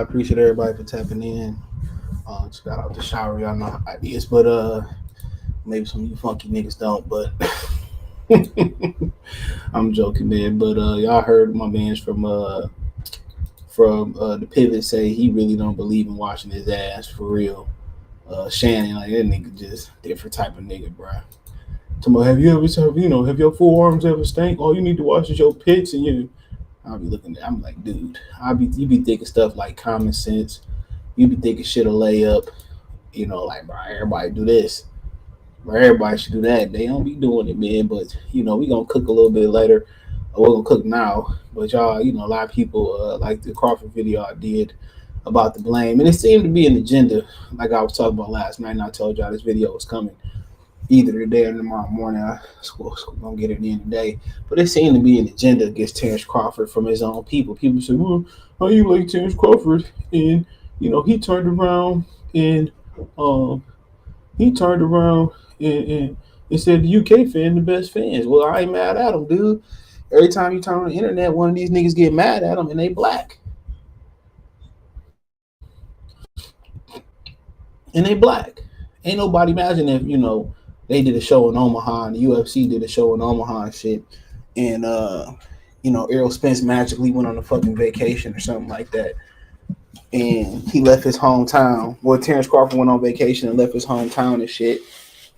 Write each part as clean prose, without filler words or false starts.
appreciate everybody for tapping in. Just got out the shower, y'all know how it is, but maybe some of you funky niggas don't, but I'm joking, man. But y'all heard my man's from the pivot say he really don't believe in washing his ass for real. Shannon, like that nigga just different type of nigga, bro. Tomorrow, have your forearms ever stank? All you need to wash is your pits and you. I'll be looking at. I'm like, dude, you be thinking stuff like common sense. You be thinking shit a layup. Like bro, everybody do this. Bro, everybody should do that. They don't be doing it, man. But we gonna cook a little bit later. We're gonna cook now. But y'all, a lot of people like the Crawford video I did about the blame, and it seemed to be an agenda. Like I was talking about last night, and I told y'all this video was coming either today or tomorrow morning. I gonna get it in today. But it seemed to be an agenda against Terence Crawford from his own people. People say, well, how you like Terence Crawford? And he turned around and um he turned around and said the UK fan the best fans. Well, I ain't mad at him, dude. Every time you turn on the internet, one of these niggas get mad at him and they black. And they black. Ain't nobody imagine if, they did a show in Omaha and the UFC did a show in Omaha and shit. And Errol Spence magically went on a fucking vacation or something like that. And he left his hometown. Well, Terence Crawford went on vacation and left his hometown and shit.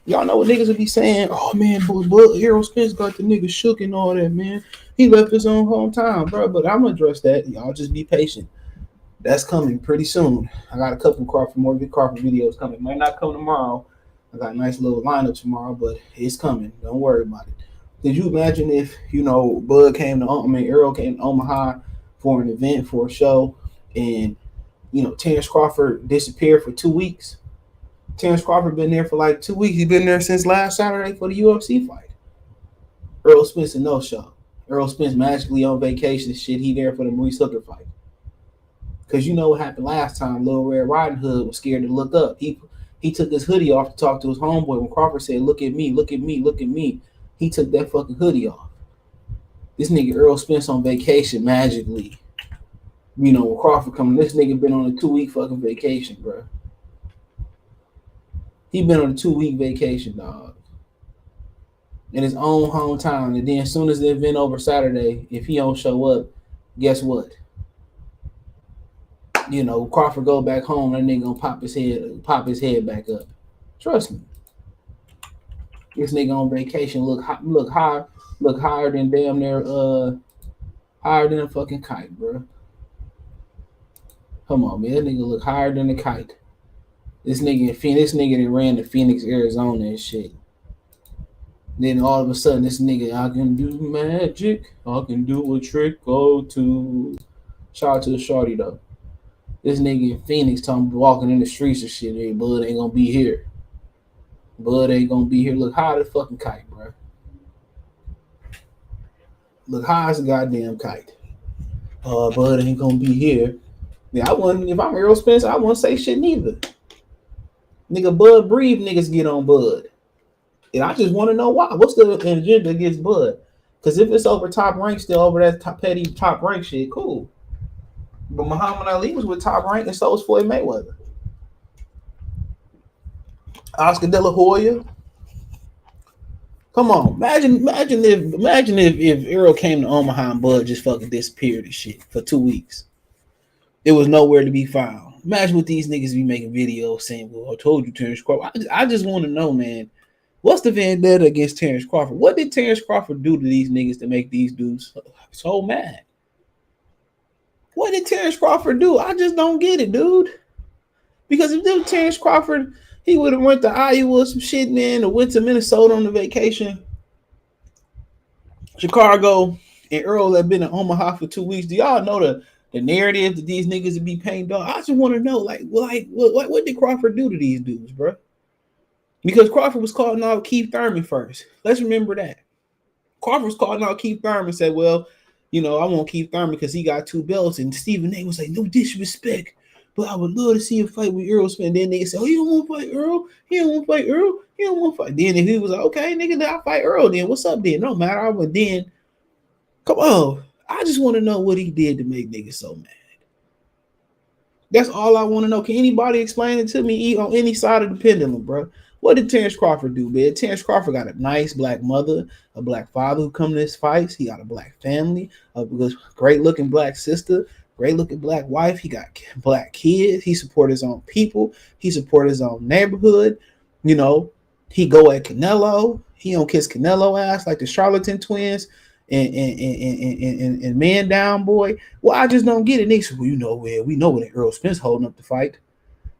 Y'all know what niggas would be saying? Oh man, but Errol Spence got the nigga shook and all that, man. He left his own hometown, bro. But I'm gonna address that. Y'all just be patient. That's coming pretty soon. I got a couple more Crawford videos coming. Might not come tomorrow. I got a nice little lineup tomorrow, but it's coming. Don't worry about it. Did you imagine if Errol came to Omaha for an event for a show, and Terence Crawford disappeared for 2 weeks? Terence Crawford been there for like 2 weeks. He's been there since last Saturday for the UFC fight. Errol Spence no show. Errol Spence magically on vacation. Shit, he there for the Maurice Hooker fight. Because you know what happened last time? Lil Red Riding Hood was scared to look up. He took his hoodie off to talk to his homeboy. When Crawford said, "Look at me, look at me, look at me," he took that fucking hoodie off. This nigga Errol Spence on vacation magically. When Crawford coming, this nigga been on a 2-week fucking vacation, bro. He been on a 2-week vacation, dog. In his own hometown. And then as soon as the event over Saturday, if he don't show up, guess what? Crawford go back home, that nigga gonna pop his head back up. Trust me. This nigga on vacation look higher than damn near higher than a fucking kite, bro. Come on, man. That nigga look higher than a kite. This nigga that ran to Phoenix, Arizona and shit. Then all of a sudden, this nigga, I can do magic. I can do a trick or two. Shout out to the shorty, though. This nigga in Phoenix walking in the streets and shit. Hey, Bud ain't gonna be here. Bud ain't gonna be here. Look high as a fucking kite, bro. Look high as a goddamn kite. Bud ain't gonna be here. Yeah, if I'm Errol Spence, I wouldn't say shit neither. Nigga, Bud breathe, niggas get on Bud. And I just want to know why. What's the agenda against Bud? Because if it's over Top Rank, still over that petty Top Rank shit, cool. But Muhammad Ali was with Top Rank, and so was Floyd Mayweather. Oscar De La Hoya. Come on, imagine if Errol came to Omaha and Bud just fucking disappeared and shit for 2 weeks. It was nowhere to be found. Imagine what these niggas be making videos saying, "Well, I told you, Terence Crawford." I just want to know, man, what's the vendetta against Terence Crawford? What did Terence Crawford do to these niggas to make these dudes so mad? What did Terence Crawford do? I just don't get it, dude. Because if it was Terence Crawford, he would have went to Iowa or some shit, man, or went to Minnesota on the vacation. Chicago and Earl had been in Omaha for 2 weeks. Do y'all know the narrative that these niggas would be paying dog? I just want to know, what did Crawford do to these dudes, bro? Because Crawford was calling out Keith Thurman first. Let's remember that. Crawford was calling out Keith Thurman and said, well, I want Keith Thurman because he got 2 belts. And Stephen A was like, no disrespect, but I would love to see him fight with Errol Spence. Then they say, oh, you don't want to fight Earl? He don't want to fight Earl? He don't want to fight. Then if he was like, okay, nigga, then I'll fight Earl then. What's up then? No matter. I would then. Come on. I just want to know what he did to make niggas so mad. That's all I want to know. Can anybody explain it to me on any side of the pendulum, bro? What did Terence Crawford do, man? Terence Crawford got a nice black mother, a black father who come to his fights. He got a black family, a great looking black sister, great looking black wife. He got black kids. He support his own people. He support his own neighborhood. You know, he go at Canelo. He don't kiss Canelo ass like the Charlatan twins and man down boy. Well, I just don't get it. Niggas, well, you know, we know it ain't Errol Spence holding up the fight.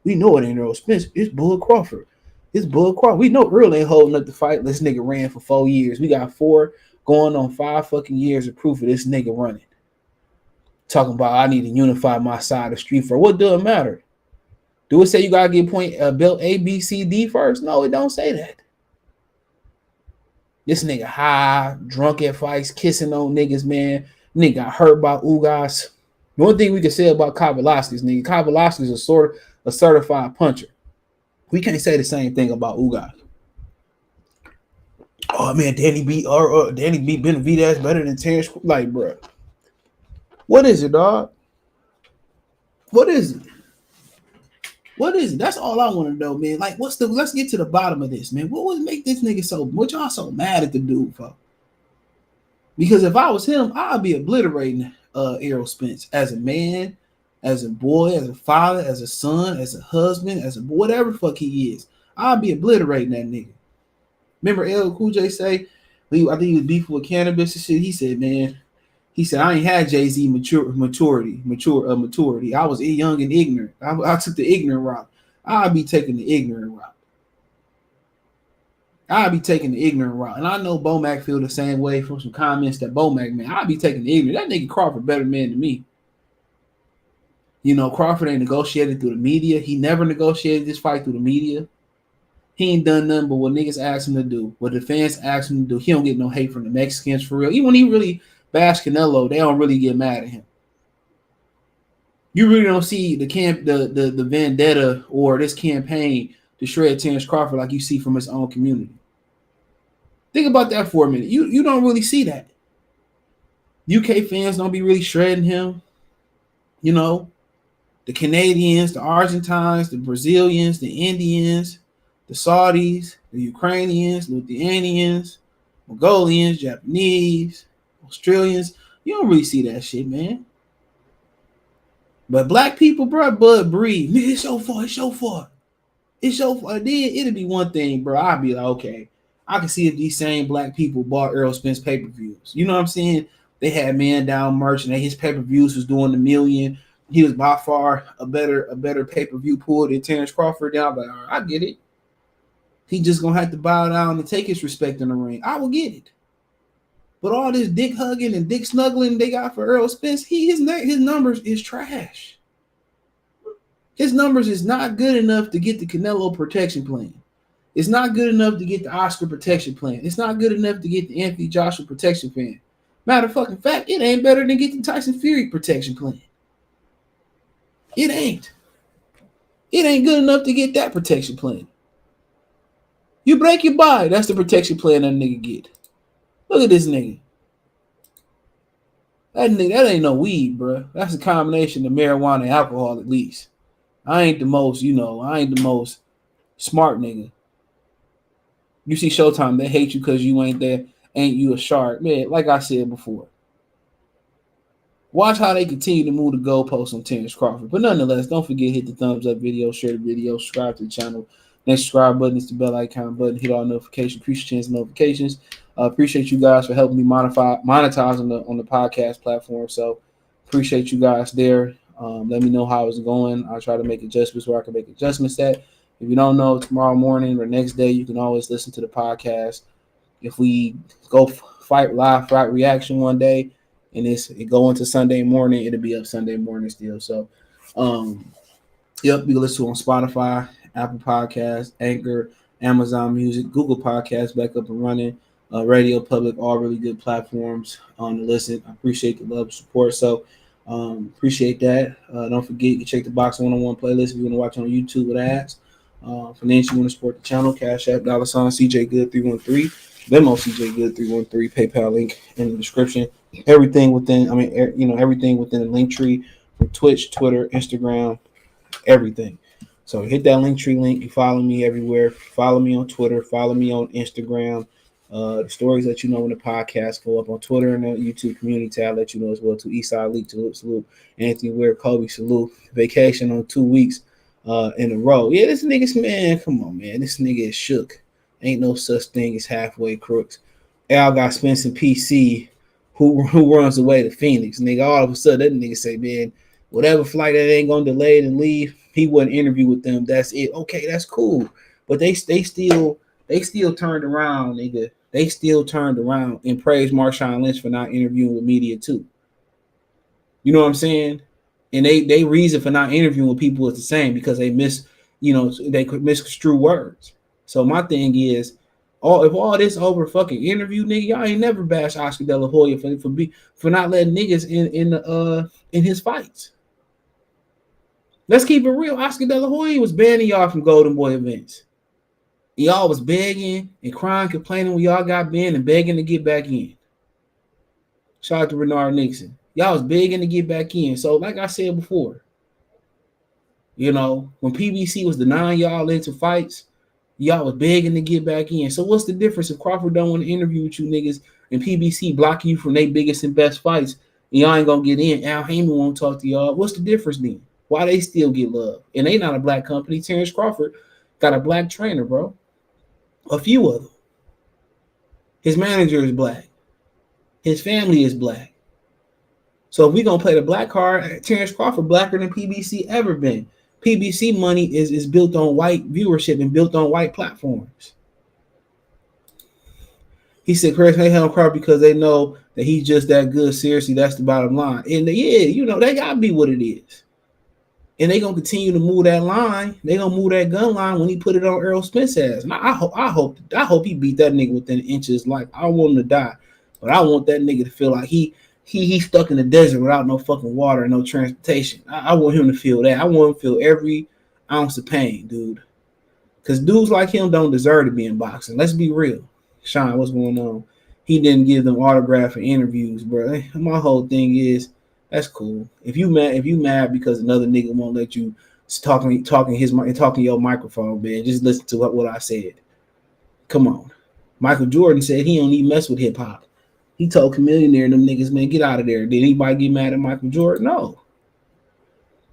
We know it ain't Errol Spence. It's Bull Crawford. It's Bull Crawford. We know Earl ain't holding up the fight. This nigga ran for 4 years. We got 4 going on 5 fucking years of proof of this nigga running. Talking about I need to unify my side of the street for what does it matter? Do it say you gotta get point belt A, B, C, D first? No, it don't say that. This nigga high, drunk at fights, kissing on niggas, man. Nigga got hurt by Ugas. The one thing we can say about Kavalaskis, nigga, Kavalaskis is a certified puncher. We can't say the same thing about Ugas. Oh man, Danny beat Benavidez better than Terence. Like, bro, what is it, dog? What is it? What is it? That's all I want to know, man. Like, let's get to the bottom of this, man. What would make this nigga what y'all so mad at the dude for? Because if I was him, I'd be obliterating Errol Spence as a man, as a boy, as a father, as a son, as a husband, as a whatever fuck he is. I'd be obliterating that nigga. Remember LL Cool J say, I think he was beefing with cannabis and shit. He said, man, I ain't had Jay-Z maturity. I was young and ignorant. I took the ignorant route. I'll be taking the ignorant route. And I know Bomac feel the same way from some comments that Bomac, man. I'll be taking the ignorant. That nigga Crawford better man than me. You know, Crawford ain't negotiated through the media. He never negotiated this fight through the media. He ain't done nothing but what niggas asked him to do, what the fans asked him to do. He don't get no hate from the Mexicans for real. Even when he really bash Canelo, they don't really get mad at him. You really don't see the vendetta or this campaign to shred Terence Crawford like you see from his own community. Think about that for a minute. You don't really see that. UK fans don't be really shredding him. You know, the Canadians, the Argentines, the Brazilians, the Indians, the Saudis, the Ukrainians, Lithuanians, Mongolians, Japanese, Australians, you don't really see that shit, man. But black people, bro, bud breathe. Man, it's so far. Then it'll be one thing, bro. I'll be like, okay, I can see if these same black people bought Errol Spence pay-per-views. You know what I'm saying? They had man down merch, and his pay-per-views was doing $1 million. He was by far a better pay-per-view pool than Terence Crawford. Then I'm like, all right, I get it. He just gonna have to bow down and take his respect in the ring. I will get it. But all this dick hugging and dick snuggling they got for Errol Spence, his numbers is trash. His numbers is not good enough to get the Canelo protection plan. It's not good enough to get the Oscar protection plan. It's not good enough to get the Anthony Joshua protection plan. Matter of fucking fact, it ain't better than getting Tyson Fury protection plan. It ain't. It ain't good enough to get that protection plan. You break your body, that's the protection plan that nigga get. Look at this nigga. That ain't no weed, bro. That's a combination of marijuana and alcohol at least. I ain't the most smart nigga. You see Showtime, they hate you because you ain't there. Ain't you a shark? Man, like I said before. Watch how they continue to move the goalposts on Terence Crawford. But nonetheless, don't forget, hit the thumbs up video, share the video, subscribe to the channel. Next subscribe button is the bell icon button. Hit all notifications. Appreciate notifications. Appreciate you guys for helping me monetize on the podcast platform. So appreciate you guys there. Let me know how it's going. I'll try to make adjustments where I can make adjustments at. If you don't know, tomorrow morning or next day, you can always listen to the podcast. If we go fight reaction one day and it go into Sunday morning, it'll be up Sunday morning still. So, you can listen to on Spotify, Apple Podcasts, Anchor, Amazon Music, Google Podcasts back up and running, Radio Public, all really good platforms to listen. I appreciate the love and support. So appreciate that. Don't forget, you can check the Box 101 playlist if you want to watch on YouTube with ads. Financially, you want to support the channel, Cash App, $ CJ Good 313, Venmo CJ Good 313, PayPal link in the description. Everything within the link tree from Twitch, Twitter, Instagram, everything. So hit that link. You follow me everywhere. Follow me on Twitter. Follow me on Instagram. The stories that you know when the podcast go up on Twitter and the YouTube community tab let you know as well. To Eastside League, salute. Anthony Ware, Kobe, salute. Vacation on 2 weeks in a row. Yeah, this nigga's man. Come on, man. This nigga is shook. Ain't no such thing as halfway crooks. Al got Spence and PC who runs away to Phoenix. Nigga, all of a sudden that nigga say, man, whatever flight that ain't gonna delay it and leave, he wouldn't interview with them. That's it. Okay, that's cool. But they still turned around, nigga. They still turned around and praised Marshawn Lynch for not interviewing with media too. You know what I'm saying? And they reason for not interviewing with people is the same because they they could misconstrue words. So my thing is, if all this over fucking interview, nigga, y'all ain't never bash Oscar De La Hoya for not letting niggas in his fights. Let's keep it real. Oscar De La Hoya was banning y'all from Golden Boy events. Y'all was begging and crying, complaining when y'all got banned and begging to get back in. Shout out to Renard Nixon. Y'all was begging to get back in. So, like I said before, when PBC was denying y'all into fights, y'all was begging to get back in. So, what's the difference if Crawford don't want to interview with you niggas and PBC block you from their biggest and best fights and y'all ain't going to get in? Al Heyman won't talk to y'all. What's the difference then? Why they still get love? And they not a black company. Terence Crawford got a black trainer, bro. A few of them. His manager is black. His family is black. So if we're going to play the black card, Terence Crawford blacker than PBC ever been. PBC money is built on white viewership and built on white platforms. He said, Chris, they held Crawford because they know that he's just that good. Seriously, that's the bottom line. And they got to be what it is. And they gonna continue to move that line. They gonna move that gun line when he put it on Errol Spence ass. And I hope he beat that nigga within inches. Like I don't want him to die, but I want that nigga to feel like he stuck in the desert without no fucking water and no transportation. I want him to feel that. I want him to feel every ounce of pain, dude. Because dudes like him don't deserve to be in boxing. Let's be real. Sean, what's going on? He didn't give them autograph and interviews, bro. My whole thing is. That's cool. If you mad because another nigga won't let you talking your microphone, man, just listen to what I said. Come on. Michael Jordan said he don't even mess with hip hop. He told Chameleonaire and them niggas, man, get out of there. Did anybody get mad at Michael Jordan? No.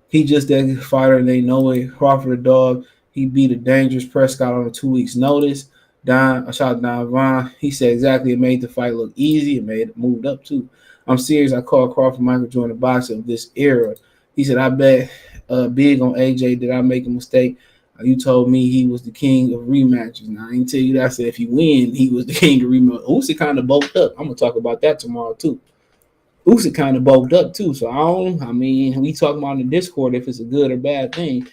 He just that fighter and they know it. Crawford a dog. He beat a dangerous Prescott on a 2 weeks notice. I shot Don Vaughn. He said exactly it made the fight look easy. It made it moved up too. I'm serious. I called Crawford Michael Jordan the boxer of this era. He said, I bet big on AJ. Did I make a mistake? You told me he was the king of rematches. Now, I didn't tell you that. I said if you win, he was the king of rematches. Usyk kind of bulked up. I'm going to talk about that tomorrow, too. Usyk kind of bulked up, too. So, we talking about in the Discord if it's a good or bad thing.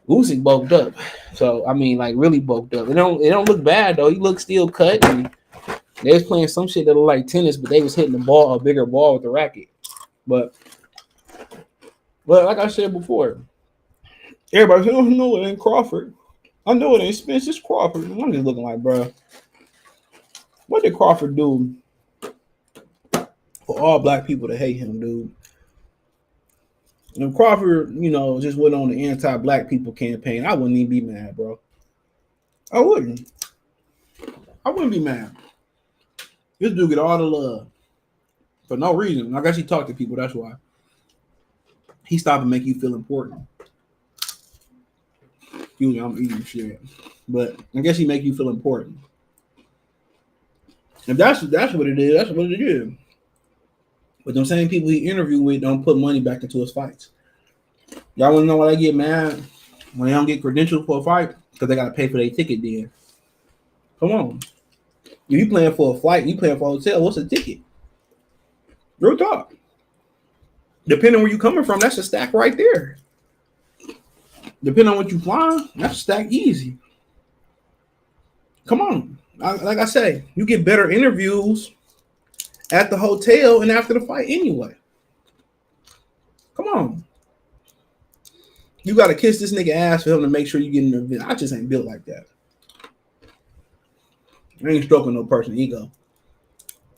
Usyk bulked up. So, really bulked up. It don't look bad, though. He looks still cut. And they was playing some shit that looked like tennis, but they was hitting a bigger ball with the racket. But like I said before, everybody said, "Oh no, it ain't Crawford. I know it ain't Spence. It's Crawford." I'm just looking like, bro, what did Crawford do for all black people to hate him, dude? And if Crawford, just went on the anti-black people campaign, I wouldn't even be mad, bro. I wouldn't be mad. This dude get all the love for no reason. I guess he talked to people. That's why. He stopped and make you feel important. Usually I'm eating shit, but I guess he make you feel important. If that's what it is, that's what it is. But them same people he interviewed with don't put money back into his fights. Y'all want to know why they get mad when they don't get credentials for a fight? Because they got to pay for their ticket then. Come on. If you playing for a flight, you playing for a hotel, what's a ticket? Real talk. Depending where you coming from, that's a stack right there. Depending on what you flying, that's a stack easy. Come on. Like I say, you get better interviews at the hotel and after the fight anyway. Come on. You got to kiss this nigga ass for him to make sure you get in the event. I just ain't built like that. I ain't stroking no person's ego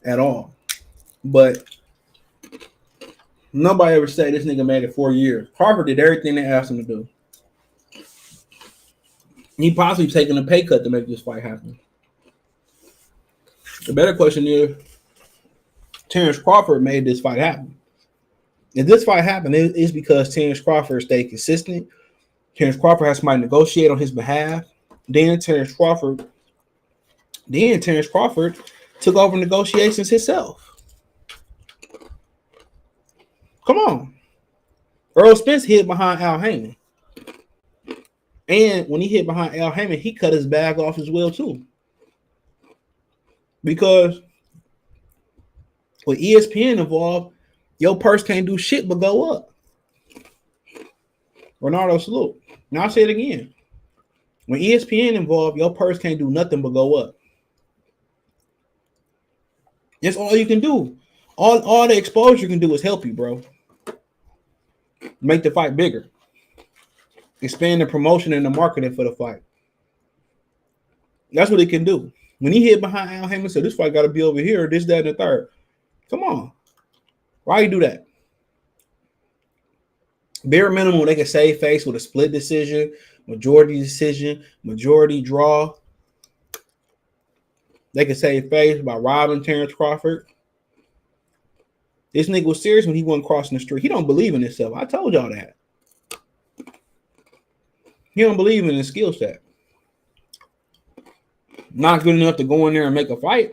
at all. But nobody ever say this nigga made it 4 years. Crawford did everything they asked him to do. He possibly taking a pay cut to make this fight happen. The better question is, Terence Crawford made this fight happen. If this fight happened, it's because Terence Crawford stayed consistent. Terence Crawford has somebody negotiate on his behalf. Then Terence Crawford took over negotiations himself. Come on. Errol Spence hid behind Al Haymon. And when he hit behind Al Haymon, he cut his bag off as well, too. Because with ESPN involved, your purse can't do shit but go up. Ronaldo, salute. Now I'll say it again. When ESPN involved, your purse can't do nothing but go up. That's all you can do. All the exposure you can do is help you, bro. Make the fight bigger. Expand the promotion and the marketing for the fight. That's what it can do. When he hit behind Al Haymon, said this fight got to be over here, this, that, and the third. Come on. Why you do that? Bare minimum, they can save face with a split decision, majority draw. They can save face by robbing Terence Crawford. This nigga was serious when he wasn't crossing the street. He don't believe in himself. I told y'all that. He don't believe in his skill set. Not good enough to go in there and make a fight.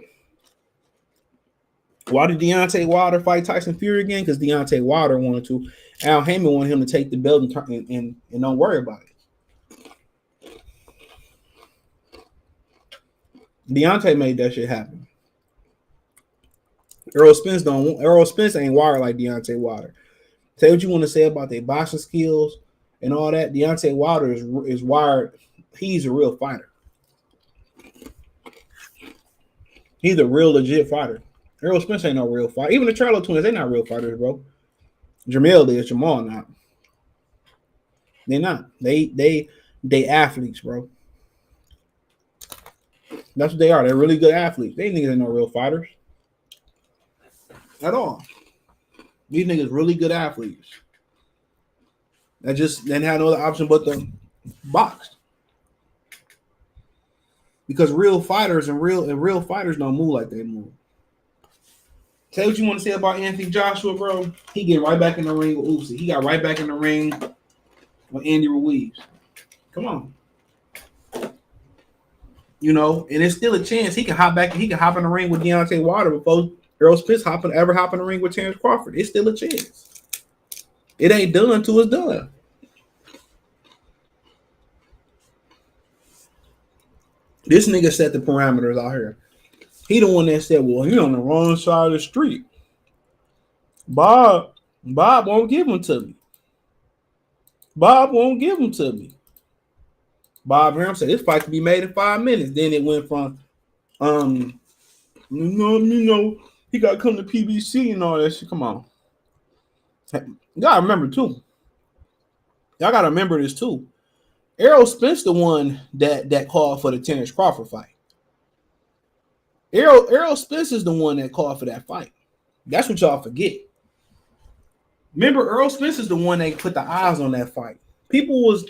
Why did Deontay Wilder fight Tyson Fury again? Because Deontay Wilder wanted to. Al Haymon wanted him to take the belt and don't worry about it. Deontay made that shit happen. Errol Spence ain't wired like Deontay Wilder. Say what you want to say about their boxing skills and all that. Deontay Wilder is wired. He's a real fighter. He's a real legit fighter. Errol Spence ain't no real fighter. Even the Charlo twins, they're not real fighters, bro. Jermell is, Jermell not. They're not. They athletes, bro. That's what they are. They're really good athletes. They niggas ain't no real fighters. At all. These niggas really good athletes. That just didn't have no other option but to box. Because real fighters and real fighters don't move like they move. Say what you want to say about Anthony Joshua, bro. He get right back in the ring with Usyk. He got right back in the ring with Andy Ruiz. Come on. You know, and it's still a chance he can hop back. He can hop in the ring with Deontay Wilder before Errol Spence ever hop in the ring with Terence Crawford. It's still a chance. It ain't done until it's done. This nigga set the parameters out here. He the one that said, well, he on the wrong side of the street. Bob won't give them to me. Bob won't give them to me. Bob Graham said this fight could be made in 5 minutes. Then it went from, he got to come to PBC and all that shit. Come on. You got to remember, too. Y'all got to remember this, too. Errol Spence the one that called for the Terence Crawford fight. Errol Spence is the one that called for that fight. That's what y'all forget. Remember, Errol Spence is the one that put the eyes on that fight. People was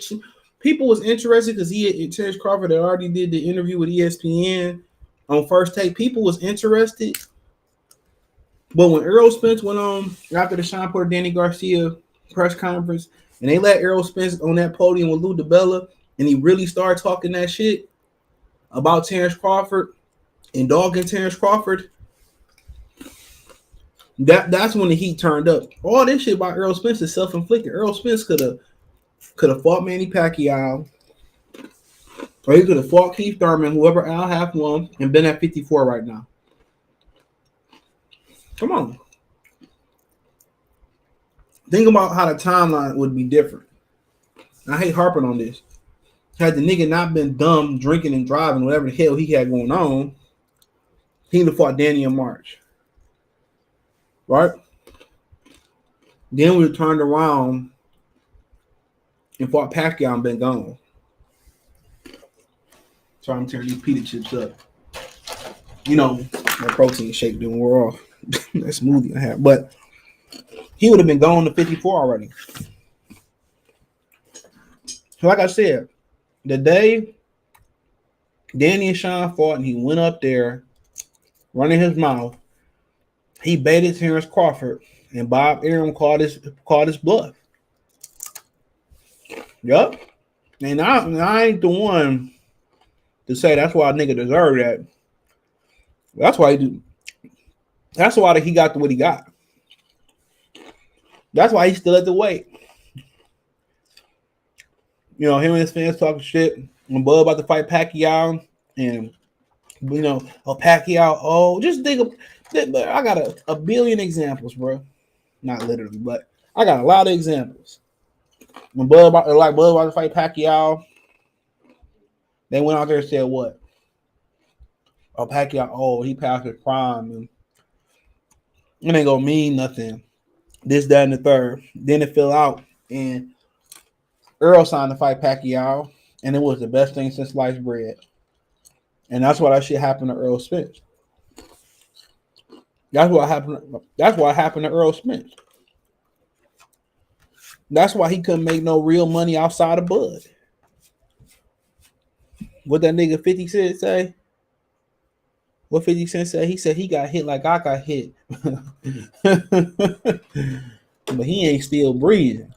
interested because Terence Crawford had already did the interview with ESPN on First Take. People was interested. But when Errol Spence went on after the Sean Porter Danny Garcia press conference, and they let Errol Spence on that podium with Lou DiBella, and he really started talking that shit about Terence Crawford and dogging Terence Crawford, that's when the heat turned up. All this shit about Errol Spence is self-inflicted. Errol Spence could have fought Manny Pacquiao, or he could have fought Keith Thurman, whoever Al half won, and been at 54 right now. Come on. Think about how the timeline would be different. I hate harping on this. Had the nigga not been dumb, drinking and driving, whatever the hell he had going on, he would have fought Danny in March. Right? Then we turned around and fought Pacquiao and been gone. So I'm tearing these pita chips up. You know, my protein shake didn't wear off. That smoothie I had. But he would have been gone to 54 already. So like I said, the day Danny and Sean fought, and he went up there running his mouth. He baited Terence Crawford, and Bob Arum called his bluff. Yup. And I ain't the one to say that's why a nigga deserved that. That's why he do. That's why he got what he got. That's why he's still at the weight. You know, him and his fans talking shit. When Bud about to fight Pacquiao, and you know, Pacquiao. Just think of. I got a billion examples, bro. Not literally, but I got a lot of examples. When Bud about to fight Pacquiao, they went out there and said what? Oh, Pacquiao, he passed his prime, and it ain't gonna mean nothing. This, that, and the third. Then it fell out, and Earl signed to fight Pacquiao, and it was the best thing since sliced bread. And that's why that shit happened to Errol Spence. That's what happened to Errol Spence. That's why he couldn't make no real money outside of Bud. What that nigga 50 Cent say? What 50 Cent say? He said he got hit like I got hit. But he ain't still breathing.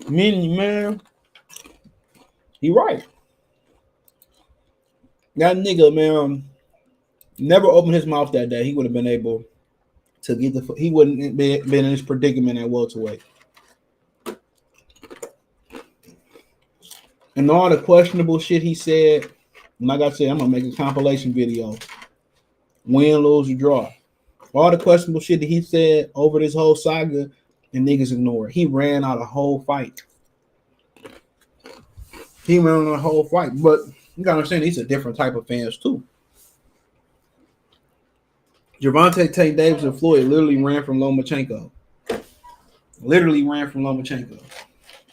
Man, he right. That nigga, man, never opened his mouth that day. He would have been able to get he wouldn't have been in this predicament at welterweight. And all the questionable shit he said, like I said, I'm gonna make a compilation video. Win, lose, or draw. All the questionable shit that he said over this whole saga, and niggas ignore it. He ran out a whole fight. But you gotta understand, he's a different type of fans too. Gervonta Tate Davis and Floyd literally ran from Lomachenko.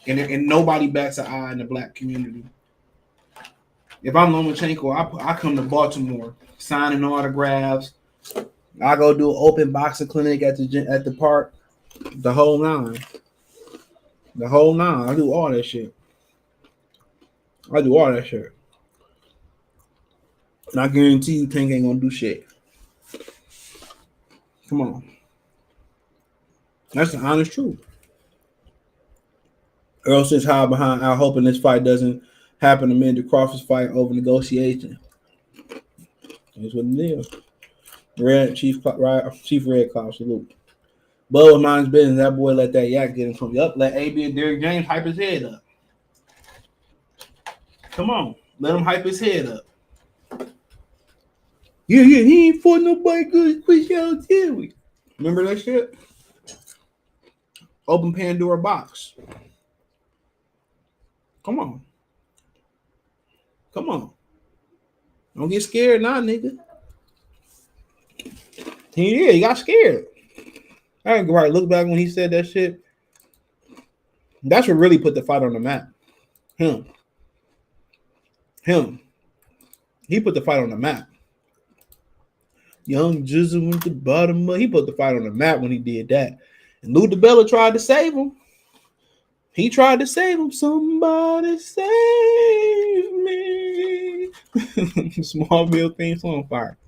And nobody bats an eye in the black community. If I'm Lomachenko, I come to Baltimore, signing autographs. I go do an open boxing clinic at the park. The whole nine. I do all that shit. And I guarantee you Tank ain't gonna do shit. Come on. That's the honest truth. Earl sits high behind Al, hoping this fight doesn't happen amid the Crawford's fight over negotiation. That's what it is. Chief Red Cloud, salute. Bud was mind's business. That boy let that yak get him from up. Let AB and Derrick James hype his head up. Come on. Let him hype his head up. Yeah, he ain't fought nobody good as Chris Terry. Remember that shit? Open Pandora box. Come on. Don't get scared now, nigga. He got scared. I ain't right. Look back when he said that shit. That's what really put the fight on the map. Him. He put the fight on the map. Young Jizzle went to the bottom of. He put the fight on the map when he did that. And Lou DiBella tried to save him. He tried to save him. Somebody save me. Smallville theme song fire.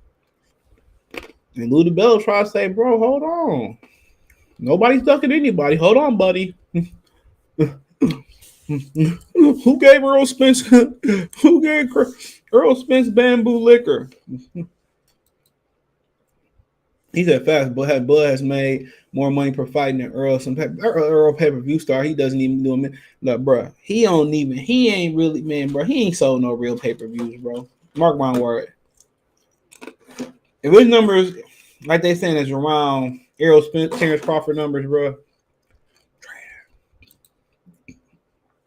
And Lou DiBella tried to say, bro, hold on. Nobody's ducking anybody. Hold on, buddy. Who gave Earl Spence? Who gave Earl Spence bamboo liquor? He said fast, Bud has made more money per fight than Earl. Earl pay-per-view star. He doesn't even do it. Look, bro, he ain't really, man, bro. He ain't sold no real pay-per-views, bro. Mark my word. If his numbers, like they saying, is around Errol Spence, Terence Crawford numbers, bro.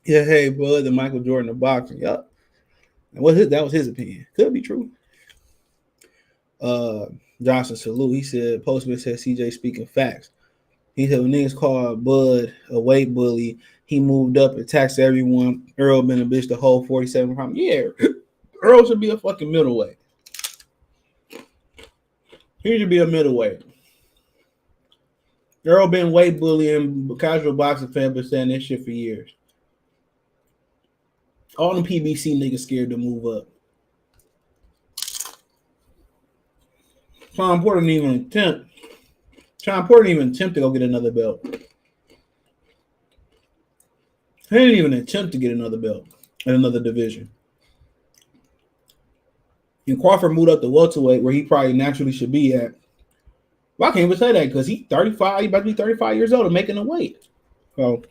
Yeah, hey, Bud, the Michael Jordan of boxing. Yup. And that was his opinion. Could be true. Johnson salute. He said Postman said CJ speaking facts. He said when niggas called Bud a weight bully, he moved up, attacks everyone. Earl been a bitch the whole 47 pounds. Yeah, Earl should be a fucking middleweight. He should be a middleweight. Earl been weight bullying casual boxing fans been saying this shit for years. All them PBC niggas scared to move up. Sean Porter didn't even attempt. Sean Porter didn't even attempt to go get another belt. He didn't even attempt to get another belt in another division. And Crawford moved up to welterweight where he probably naturally should be at. Well, I can't even say that because he's 35. He's about to be 35 years old and making the weight. So,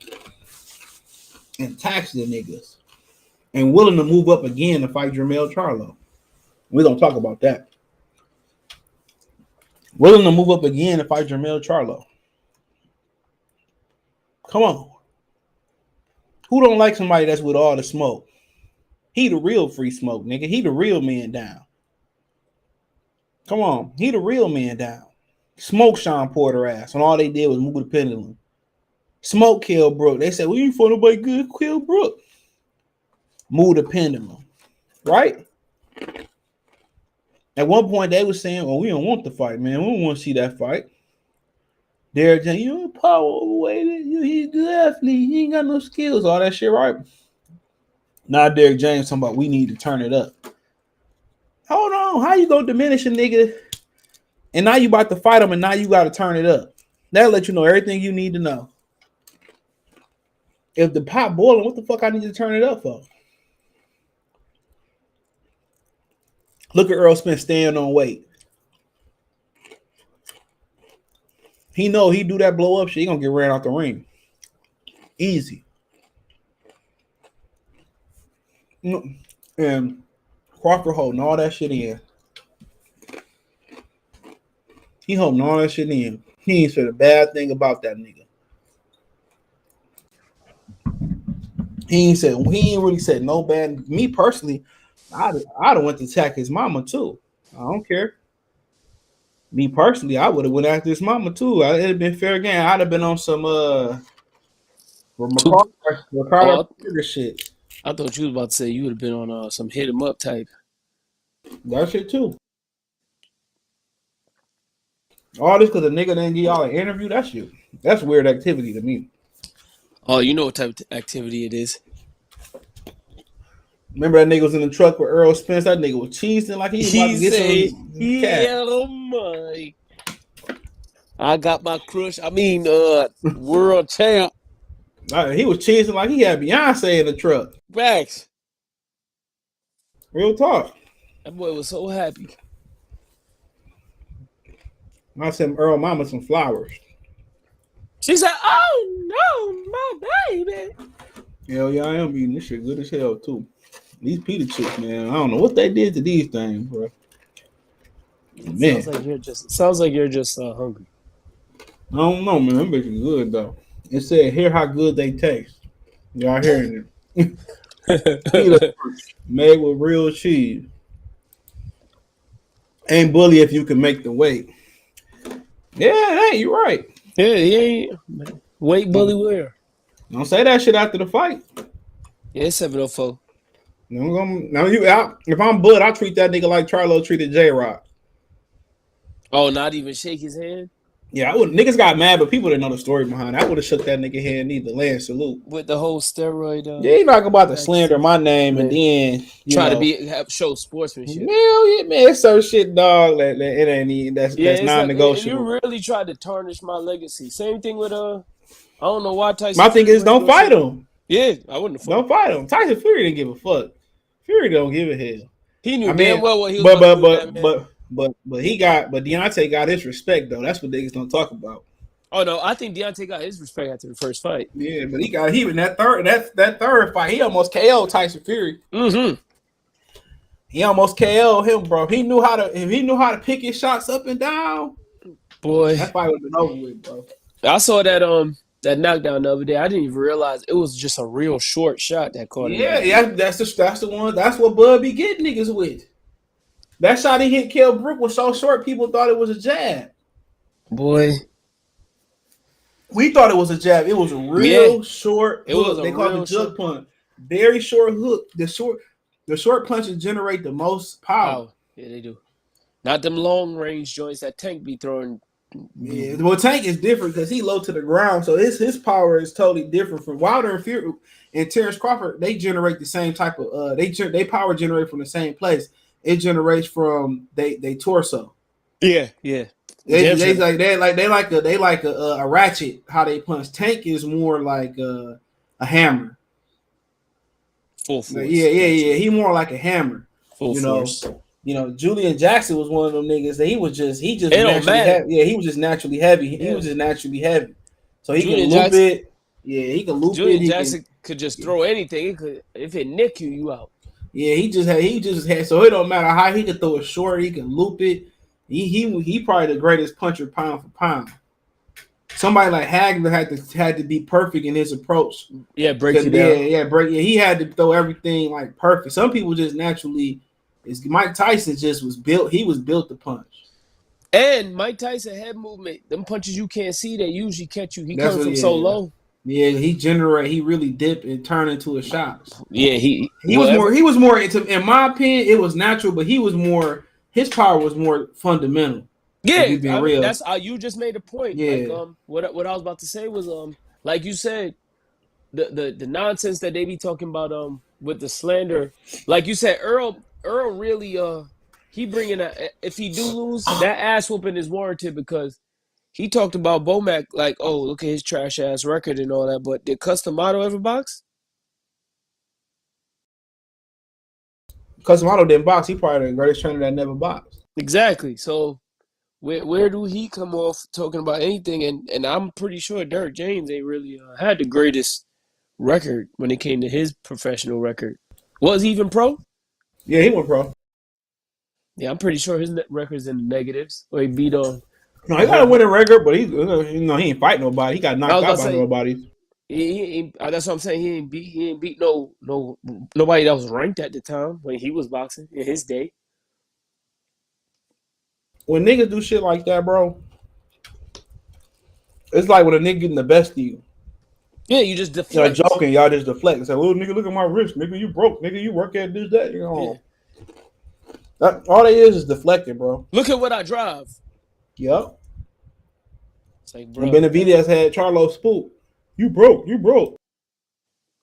and tax the niggas. And willing to move up again to fight Jermell Charlo. We're going to talk about that. Willing to move up again to fight Jermell Charlo. Come on. Who don't like somebody that's with all the smoke? He the real free smoke, nigga. He the real man down. Come on. He the real man down. Smoke Sean Porter ass. And all they did was move the pendulum. Smoke Kell Brook. They said, well, you ain't for nobody good. Kell Brook. Move the pendulum. Right? At one point, they were saying, well, we don't want the fight, man. We don't want to see that fight. Derek James, you power overweight. He's good athlete. He ain't got no skills. All that shit, right? Now Derek James talking about we need to turn it up. Hold on. How you gonna diminish a nigga? And now you about to fight him, and now you got to turn it up. That'll let you know everything you need to know. If the pot boiling, what the fuck I need to turn it up for? Look at Errol Spence staying on weight. He know he do that blow up shit, he gonna get ran out the ring. Easy. And Crawford holding all that shit in. He holding all that shit in. He ain't said a bad thing about that nigga. He ain't really said no bad. Me personally, I'd have went to attack his mama too. I don't care. Me personally, I would have went after his mama too. It'd have been fair game. I'd have been on some Ricardo shit. I thought you was about to say you would have been on some hit him up type. That shit too. All this because a nigga didn't give y'all an interview. That's weird activity to me. Oh, you know what type of activity it is. Remember that nigga was in the truck with Errol Spence? That nigga was cheesing like he was about to get some yeah, my. I got my crush. World champ. He was cheesing like he had Beyonce in the truck. Facts. Real talk. That boy was so happy. I sent Earl Mama some flowers. She said, "Oh no, my baby." Hell yeah, I am eating this shit good as hell too. These pita chips, man. I don't know what they did to these things, bro. Man, sounds like you're just hungry. I don't know, man. Them bitches good though. It said, "Hear how good they taste." Y'all hearing it? Pita made with real cheese. Ain't bully if you can make the weight. Yeah, hey, you're right. Yeah, he ain't weight bully where. Don't say that shit after the fight. Yeah, it's 704. Now you out. If I'm Bud, I treat that nigga like Charlo treated J-Rock. Oh, not even shake his hand? Yeah, I would. Niggas got mad, but people didn't know the story behind it. I would have shook that nigga hand, need the land salute. With the whole steroid. Yeah, you're not about to slander my name and then try to show sportsmanship. Hell yeah, man, it's so shit, dog. It ain't even that's non-negotiable. You really tried to tarnish my legacy. Same thing with I don't know why Tyson. My thing is, don't fight him. Yeah, I wouldn't have. Don't fight him. Tyson Fury didn't give a fuck. Fury don't give a hell. He knew damn well what he was. But Deontay got his respect though. That's what niggas don't talk about. Oh no, I think Deontay got his respect after the first fight. Yeah, but he in that third fight, he almost KO'd Tyson Fury. Mm-hmm. He almost KO'd him, bro. If he knew how to pick his shots up and down, boy, that fight would have been over with, bro. I saw that knockdown the other day. I didn't even realize it was just a real short shot that caught him. Yeah, that's the one. That's what Bud be getting niggas with. That shot he hit Kell Brook was so short, people thought it was a jab. Boy. We thought it was a jab. It was a real short hook. They call it the jug punch. Very short hook. The short punches generate the most power. Yeah, they do. Not them long range joints that Tank be throwing. Yeah, well, Tank is different because he low to the ground, so his power is totally different from Wilder and Fury and Terence Crawford. They generate the same type of they power generate from the same place. It generates from they torso. Yeah, yeah. They like a ratchet. How they punch. Tank is more like a hammer. Full Like, force. yeah. He more like a hammer. Full You know, force. Julian Jackson was one of them niggas that he just It don't naturally matter. heavy. Yeah, he was just naturally heavy. He Yeah. was just naturally heavy. So he can Julian loop Jackson. it. Yeah, he can loop it. Julian He can. Jackson could just throw anything. It could, if it nick you, you out. Yeah, he just had. So it don't matter how he can throw it short. He can loop it. He probably the greatest puncher pound for pound. Somebody like Hagler had to be perfect in his approach. Yeah, break you down. He had to throw everything like perfect. Some people just naturally. Mike Tyson just was built. He was built to punch. And Mike Tyson head movement, them punches you can't see, they usually catch you. He That's comes from so low. Yeah, he really dipped and turned into his shots. Yeah, he was more into, in my opinion, it was natural, but his power was more fundamental. Yeah, I mean, that's you just made a point. Yeah. Like what I was about to say was like you said, the nonsense that they be talking about with the slander. Like you said, Earl really he bringing if he do lose, that ass whooping is warranted because he talked about Bomac like, oh, look at his trash ass record and all that. But did Customato ever box? Customato didn't box. He probably the greatest trainer that never boxed. Exactly. So where do he come off talking about anything? And I'm pretty sure Derrick James ain't really had the greatest record when it came to his professional record. Was he even pro? Yeah, he went pro. Yeah, I'm pretty sure his record's in the negatives. Or he beat on. No, he got a winning record, but he ain't fight nobody. He got knocked out by nobody. That's what I'm saying. He ain't beat nobody that was ranked at the time when he was boxing in his day. When niggas do shit like that, bro, it's like when a nigga getting the best of you. Yeah, you just deflect. Y'all joking, y'all just deflect and say, "Little nigga, look at my wrist, nigga. You broke, nigga. You work at this, that." All they is deflecting, bro. Look at what I drive. Yep. It's like, bro. And Benavidez had Charlo spook. You broke.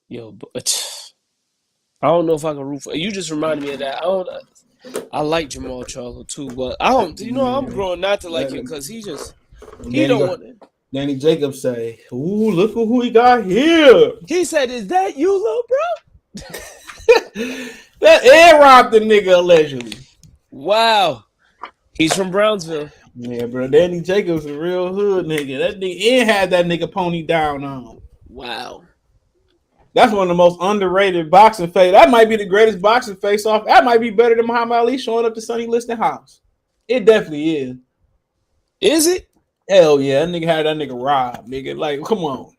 Yo, but I don't know if I can root for you. Just reminded me of that. I like Jermell Charlo too, but I don't. I'm growing not to like him because he don't want it. Danny Jacobs say, "Ooh, look at who he got here." He said, "Is that you, little bro?" That Ed robbed the nigga allegedly. Wow, he's from Brownsville. Yeah, bro. Danny Jacobs a real hood nigga. That nigga Ed had that nigga pony down on. Wow. That's one of the most underrated boxing face. That might be the greatest boxing face off. That might be better than Muhammad Ali showing up to Sonny Liston house. It definitely is. Is it? Hell yeah, that nigga had that nigga robbed, nigga. Like, come on.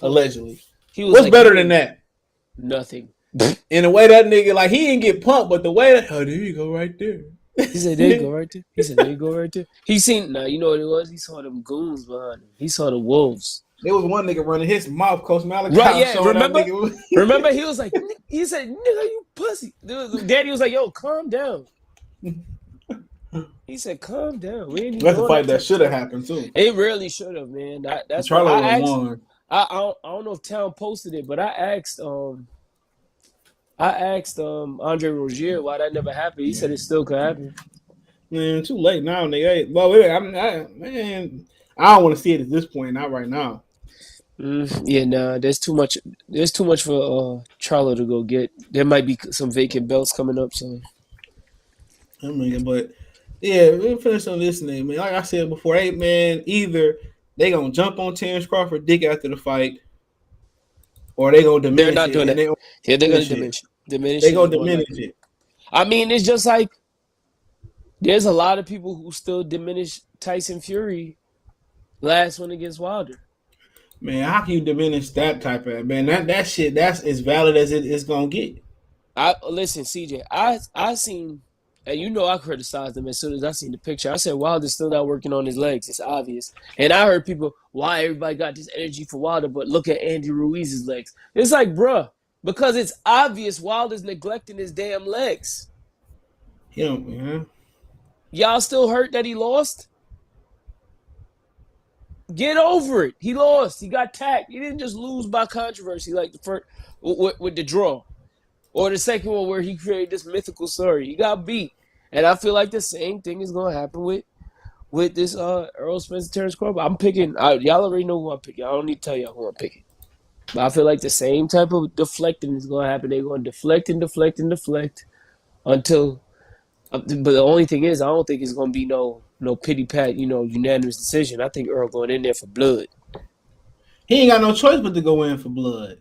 Allegedly. What's better than that? Nothing. In the way that nigga, like, he didn't get pumped, but the way that, there you go right there. He said, there you go right there. He said, there you go right there. He seen, you know what it was? He saw them goons behind him. He saw the wolves. There was one nigga running his mouth, Coach Malachi. Right, yeah, remember? Remember, he was like, he said, nigga, you pussy. Daddy was like, yo, calm down. He said, calm down. That's a fight that should have happened, too. It really should have, man. That's Charlo won. I don't know if Town posted it, but I asked Andre Rozier why that never happened. He said it still could happen. Man, too late now, nigga. Well, I don't want to see it at this point, not right now. Yeah, nah. There's too much for Charlo to go get. There might be some vacant belts coming up, so. I mean, but yeah, we'll finish on this thing, man. Like I said before, hey man, either they gonna jump on Terence Crawford dick after the fight, or they gonna diminish it. They're not doing it. Yeah, they're gonna diminish. They gonna diminish it. I mean, it's just like there's a lot of people who still diminish Tyson Fury last one against Wilder. Man, how can you diminish that type of man? That shit that's as valid as it is gonna get. Listen, CJ, I seen, and I criticized him as soon as I seen the picture. I said Wilder's still not working on his legs. It's obvious. And I heard people, why everybody got this energy for Wilder, but look at Andy Ruiz's legs. It's like, bruh, because it's obvious Wilder's neglecting his damn legs. Man. Y'all still hurt that he lost? Get over it. He lost. He got tacked. He didn't just lose by controversy like the first with the draw. Or the second one where he created this mythical story. He got beat. And I feel like the same thing is going to happen with with this Errol Spence Terence Crawford. I'm picking. Y'all already know who I'm picking. I don't need to tell y'all who I'm picking. But I feel like the same type of deflecting is going to happen. They're going to deflect and deflect and deflect until. But the only thing is, I don't think it's going to be no pity pat, unanimous decision. I think Earl going in there for blood. He ain't got no choice but to go in for blood.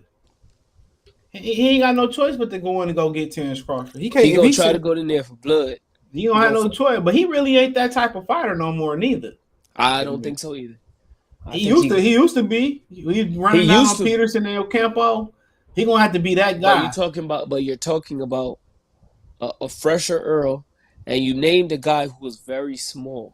He ain't got no choice but to go in and go get Terence Crawford. He can't. He gonna try to go in there for blood. He don't have no choice, but he really ain't that type of fighter no more, neither. I don't think so either. He used to be. He running down on Peterson and Ocampo. He gonna have to be that guy. But you're talking about a fresher Earl, and you named a guy who was very small,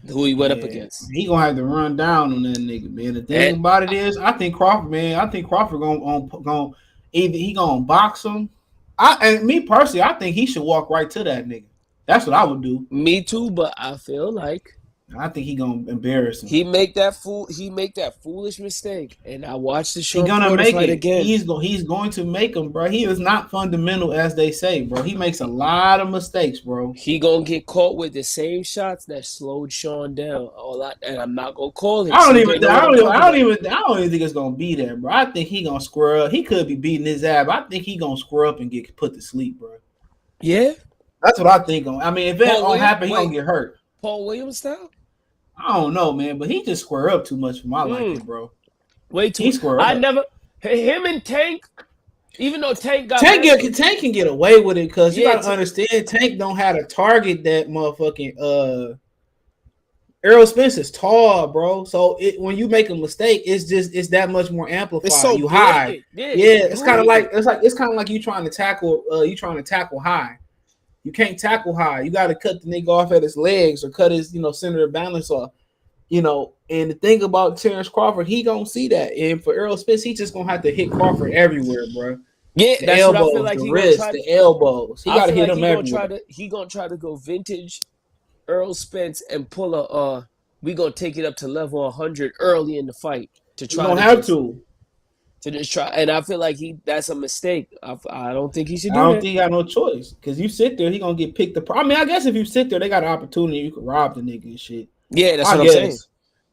who he went up against. He gonna have to run down on that nigga, man. The thing about it is, I think Crawford gonna either he gonna box him. Me personally, I think he should walk right to that nigga. That's what I would do. Me too, but I feel like I think he gonna embarrass him. He make that foolish mistake, and I watched the show. He's gonna make it again. He's going to make them, bro. He is not fundamental as they say, bro. He makes a lot of mistakes, bro. He gonna get caught with the same shots that slowed Sean down a lot, and I'm not gonna call it. I don't even think it's gonna be there, bro. I think he gonna square up. He could be beating his ass. I think he gonna square up and get put to sleep, bro. Yeah, that's what I think. I mean, if that don't happen, he gonna get hurt. Paul Williams style. I don't know, man, but he just square up too much for my liking, bro. Way too. He square up. Him and Tank, even though Tank can get away with it because you gotta understand Tank don't have to target that motherfucking Errol Spence is tall, bro. So when you make a mistake, it's that much more amplified. It's so you high, it's kind of like you trying to tackle high. You can't tackle high. You got to cut the nigga off at his legs or cut his, center of balance off. And the thing about Terence Crawford, he gonna see that. And for Errol Spence, he just gonna have to hit Crawford everywhere, bro. Yeah, that's elbows, what I feel like. The wrist, the elbows. He gotta hit him everywhere. He gonna try to go vintage Errol Spence and pull we gonna take it up to level 100 early in the fight to try. You don't have to. To just try, and I feel like that's a mistake. I don't think he should do that. I don't think he got no choice because you sit there, he gonna get picked up. I mean, I guess if you sit there, they got an opportunity. You can rob the nigga and shit. Yeah, that's what I'm saying.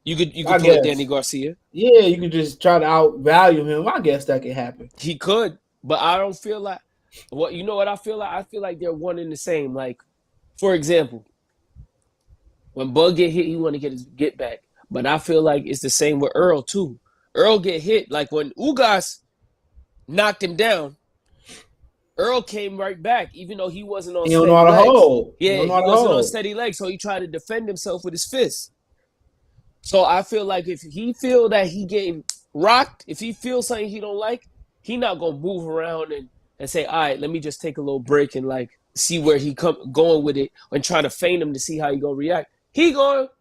You could pull Danny Garcia. Yeah, you could just try to outvalue him. I guess that could happen. He could, but I don't feel like. You know what I feel like? I feel like they're one and the same. Like, for example, when Bug get hit, he want to get his get back. But I feel like it's the same with Earl too. Earl get hit. Like when Ugas knocked him down, Earl came right back, even though he wasn't on steady legs. Yeah, he wasn't on steady legs, so he tried to defend himself with his fists. So I feel like if he feel that he getting rocked, if he feels something he don't like, he not going to move around and say, all right, let me just take a little break and like see where he going with it and try to feint him to see how he going to react. He going to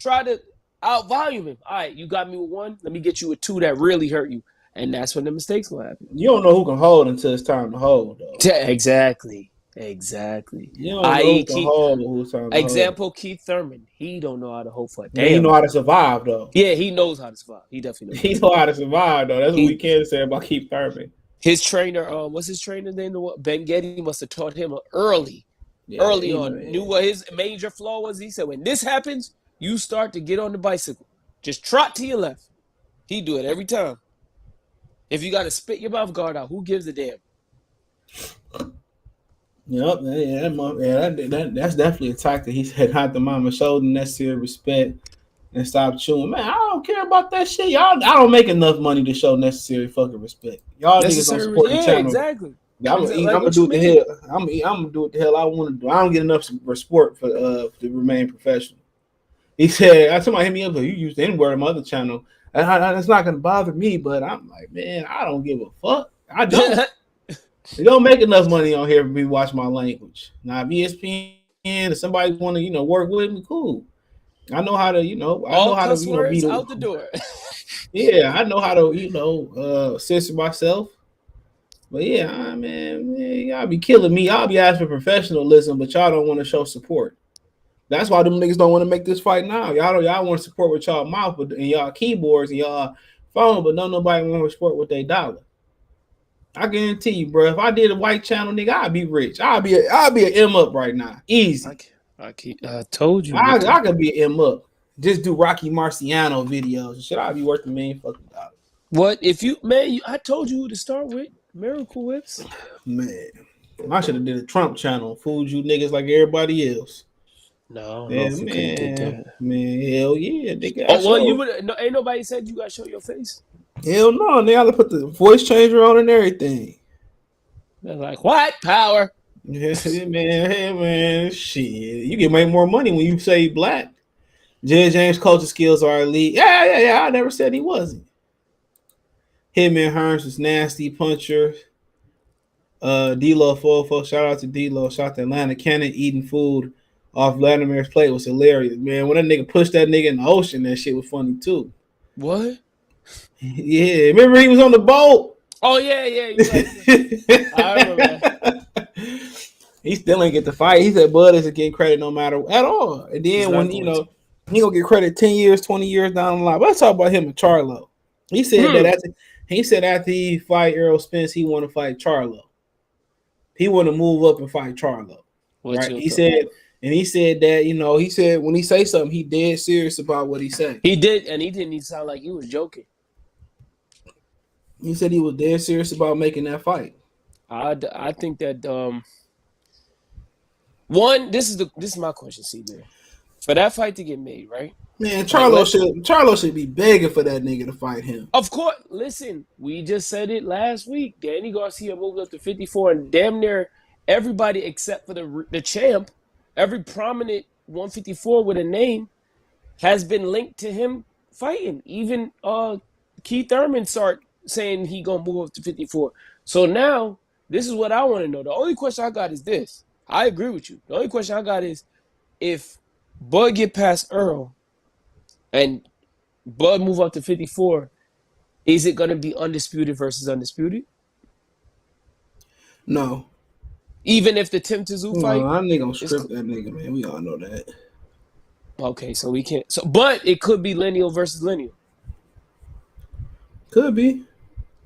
try to out-volume him. All right, you got me with one. Let me get you with two that really hurt you. And that's when the mistakes will happen. You don't know who can hold until it's time to hold, though. Exactly. You don't know who can hold who's time to hold. Keith Thurman. He don't know how to hold for a damn. He know how to survive, though. Yeah, he knows how to survive. He definitely knows. He know how to survive, though. That's what we can say about Keith Thurman. His trainer, what's his trainer's name? Ben Getty must have taught him early on. Knew what his major flaw was. He said, when this happens, you start to get on the bicycle. Just trot to your left. He do it every time. If you got to spit your mouth guard out, who gives a damn? Yep, that's definitely a tactic. He said, "Hot the mama, show the necessary respect, and stop chewing." Man, I don't care about that shit. Y'all, I don't make enough money to show necessary fucking respect. Y'all niggas don't support the channel. Exactly. I'm gonna do what the hell. I'm gonna do what the hell I want to do. I don't get enough support for to remain professional. He said, "Somebody hit me up. You used the N-word on my other channel. That's not gonna bother me." But I'm like, man, I don't give a fuck. I don't. You don't make enough money on here for me to watch my language. Now, if ESPN, if somebody want to, work with me, cool. I know how to, beat out the door. Yeah, I know how to, censor myself. But yeah, man, y'all be killing me. Y'all be asking for professionalism, but y'all don't want to show support. That's why them niggas don't want to make this fight now. Y'all want to support with y'all mouth and y'all keyboards and y'all phone, but nobody want to support with their dollar. I guarantee you, bro. If I did a white channel, nigga, I'd be rich. I'd be an M up right now, easy. I told you. I could be M up. Just do Rocky Marciano videos. Should I be worth $1 million fucking dollars? What if you man? I told you who to start with. Miracle Whips. Man, I should have did a Trump channel. Fooled you niggas like everybody else. No, I don't know Yeah, if you could have did that. Man, hell yeah, nigga. Oh well, you would. No, ain't nobody said you gotta show your face. Hell no, they gotta put the voice changer on and everything. They're like, what power? Yeah, man, shit. You can make more money when you say black. Judge James' culture skills are elite. Yeah. I never said he wasn't. Hitman Hearns was nasty puncher. D-Lo 404, shout out to D-Lo. Shout out to Atlanta. Cannon eating food off Vladimir's plate was hilarious, man. When that nigga pushed that nigga in the ocean, that shit was funny too. What? Yeah, remember he was on the boat? Oh yeah. I remember that. He still ain't get the fight. He said Bud isn't getting credit no matter at all. And then when he gonna get credit 10 years, 20 years down the line. But let's talk about him and Charlo. He said that after he fight Errol Spence, he want to fight Charlo. He want to move up and fight Charlo. Right? He said that, he said when he say something, he dead serious about what he said. He did, and he didn't even sound like he was joking. He said he was dead serious about making that fight. I think that one, this is my question, CJ. For that fight to get made, right? Man, Charlo should be begging for that nigga to fight him. Of course. Listen, we just said it last week. Danny Garcia moved up to 54, and damn near everybody except for the champ, every prominent 154 with a name has been linked to him fighting. Even Keith Thurman start saying he gonna move up to 54. So now, this is what I want to know. The only question I got is this. I agree with you. The only question I got is, if Bud get past Earl and Bud move up to 54, is it going to be undisputed versus undisputed? No. Even if the Tim Tszyu fight? No, that nigga gonna script that nigga, man. We all know that. Okay, so we can't. But it could be lineal versus lineal. Could be.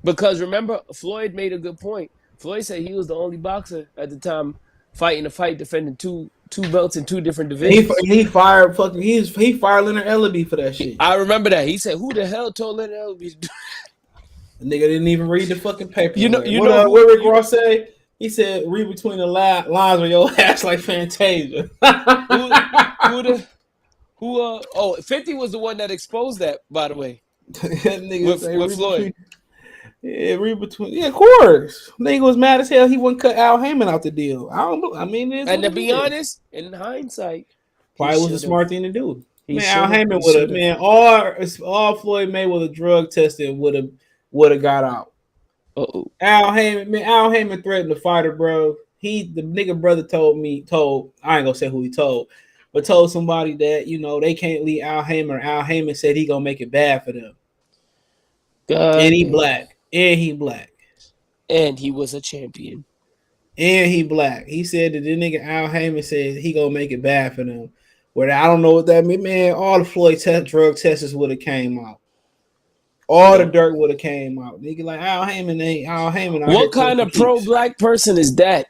Because remember, Floyd made a good point. Floyd said he was the only boxer at the time fighting a fight defending two belts in two different divisions. He fired Leonard Ellaby for that shit. I remember that. He said, "Who the hell told Leonard Ellaby to do that?" The nigga didn't even read the fucking paper. What Rick Ross say? He said, "Read between the lines or your ass like Fantasia." 50 was the one that exposed that, by the way. That nigga with Floyd. Read between. Yeah, of course. Nigga was mad as hell. He wouldn't cut Al Heyman out the deal. And to be honest, in hindsight, probably was a smart thing to do. Al Heyman would have. All Floyd Mayweather drug tested would have got out. Al Heyman threatened the fighter, bro. The nigga brother told I ain't gonna say who he told, but told somebody that they can't leave Al Heyman. Al Heyman said he gonna make it bad for them. And he black. And he was a champion. And he black. He said that the nigga Al Heyman said he gonna make it bad for them. Where I don't know what that means, man. All the Floyd drug tests would have came out. All the dirt would have came out. Nigga like Al Heyman ain't Al Heyman. What kind of pro-black person is that?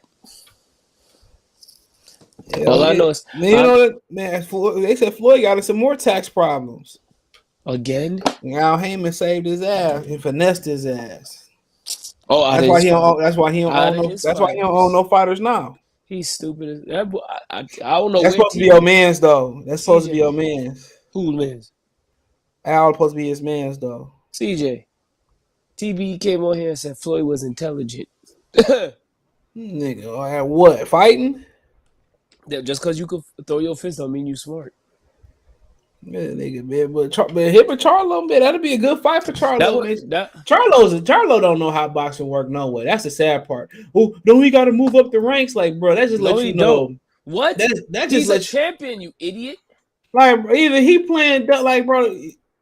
All I know is they said Floyd got some more tax problems. Again? Al Heyman saved his ass and finessed his ass. Oh, that's why he don't own no fighters now. He's stupid. I don't know. That's supposed to be your man's though. That's supposed to be your man's. Who's man's? Al supposed to be his man's though. CJ. TB came on here and said Floyd was intelligent. Nigga, at what? Fighting? Yeah, just because you could throw your fist don't mean you smart. Yeah, nigga, man, but him and Charlo, man, that'd be a good fight for Charlo. Charlo don't know how boxing work no way. That's the sad part. Oh, no, we got to move up the ranks, like, bro. That just lets you know. What? That He's a champion, you idiot. Like, either he playing like, bro.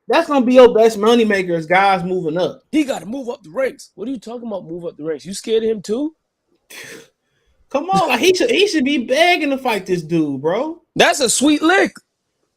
That's gonna be your best money maker is guys moving up. He got to move up the ranks. What are you talking about? Move up the ranks? You scared of him too? Come on, like he should be begging to fight this dude, bro. That's a sweet lick.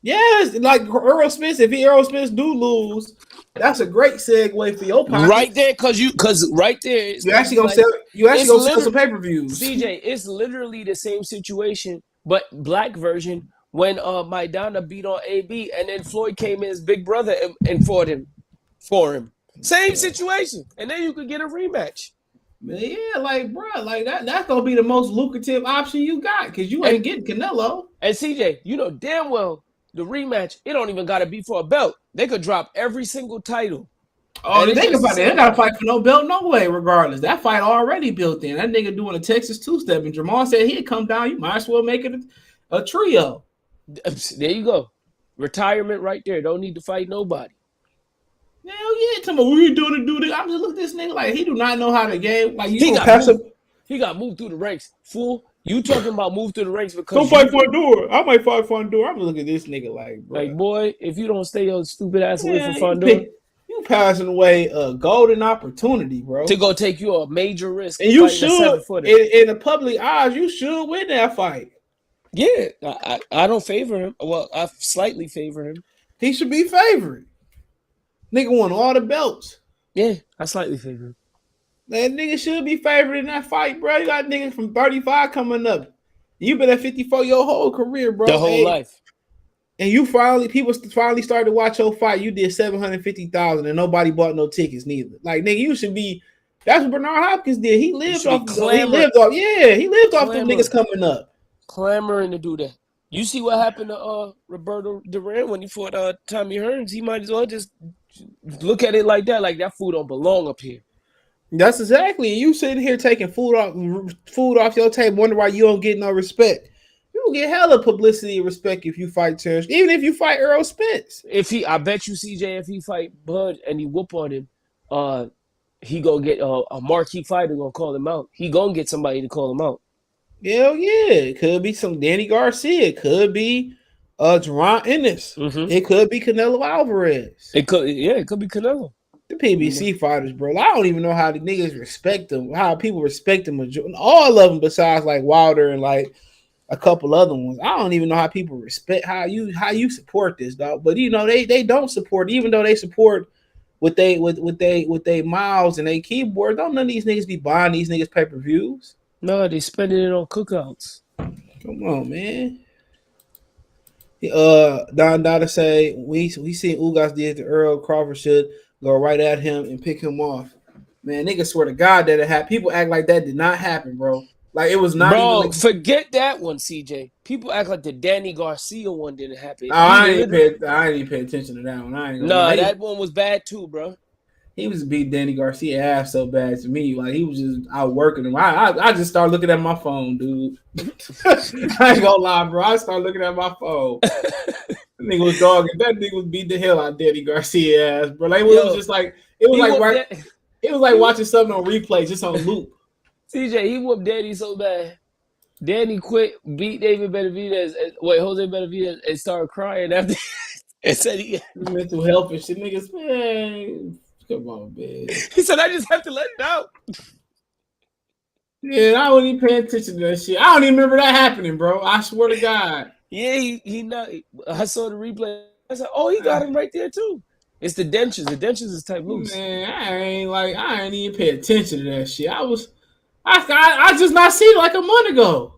Yes, like Errol Spence. If Errol Spence do lose, that's a great segue for your pocket. Right there, because right there, you actually gonna sell some pay-per-views. CJ, it's literally the same situation but black version when Maidana beat on AB, and then Floyd came in as big brother and fought him for him. Same situation, and then you could get a rematch. Yeah, like bro, like that's gonna be the most lucrative option you got because you ain't getting Canelo. And CJ, you know damn well the rematch, it don't even gotta be for a belt. They could drop every single title. Oh, they think about it. They gotta fight for no belt, no way, regardless. That fight already built in. That nigga doing a Texas two-step, and Jermell said he'd come down. You might as well make it a trio. There you go. Retirement right there. Don't need to fight nobody. Hell yeah, tell me what you doing to do this. I'm just look at this nigga like he do not know how to game. Like he got moved through the ranks. Fool, you talking about move through the ranks because don't fight Fondor. I might fight Fondor. I'm looking at this nigga like, bro. Like, boy, if you don't stay your stupid ass away from Fondor, you passing away a golden opportunity, bro. To go take you a major risk. And you should in the public eyes, you should win that fight. Yeah, I don't favor him. Well, I slightly favor him. He should be favored. Nigga won all the belts. Yeah, I slightly favor him. That nigga should be favored in that fight, bro. You got niggas from 35 coming up. You been at 54 your whole career, bro. The whole life. And people finally started to watch your fight. You did 750,000 and nobody bought no tickets neither. Like nigga, you should be. That's what Bernard Hopkins did. He lived off them niggas coming up. Clamoring to do that. You see what happened to Roberto Duran when he fought Tommy Hearns? He might as well just look at it like that. Like that food don't belong up here. That's exactly. You sitting here taking food off your table, wonder why you don't get no respect. You will get hella publicity and respect if you fight Terence, even if you fight Errol Spence. I bet you CJ, if he fight Bud and he whoop on him, he gonna get a marquee fighter gonna call him out. He gonna get somebody to call him out. Hell yeah, it could be some Danny Garcia. It could be Jerron Ennis. Mm-hmm. It could be Canelo Alvarez. It could be Canelo. The PBC fighters, bro. I don't even know how the niggas respect them. How people respect them. All of them, besides like Wilder and like a couple other ones. I don't even know how people respect how you support this, dog. But you know they don't support, even though they support with they miles and they keyboard. Don't none of these niggas be buying these niggas pay-per-views. No, they spending it on cookouts. Come on, man. Don Dada say we seen Ugas did to Earl. Crawford should go right at him and pick him off. Man, niggas swear to God that it happened. People act like that did not happen, bro. Like it was not. Bro, even forget that one, CJ. People act like the Danny Garcia one didn't happen. I didn't even pay attention to that one. That one was bad too, bro. He was beat Danny Garcia ass so bad to me. Like he was just out working him. I just started looking at my phone, dude. I ain't gonna lie, bro. I started looking at my phone. That nigga was dogging. That nigga was beating the hell out of Danny Garcia ass, bro. Like it was just like it was like watching something on replay, just on loop. CJ, he whooped Danny so bad. Danny quit, beat David Benavidez, Jose Benavidez, and started crying after and said he mental health and shit. Niggas, man. Come on, man. He said, I just have to let it out. Yeah, I wasn't even paying attention to that shit. I don't even remember that happening, bro. I swear to God. Yeah, he not. I saw the replay. I said, oh, he got him right there, too. It's the dentures. The dentures is type loose. Man, I ain't even pay attention to that shit. I just not seen it like a month ago.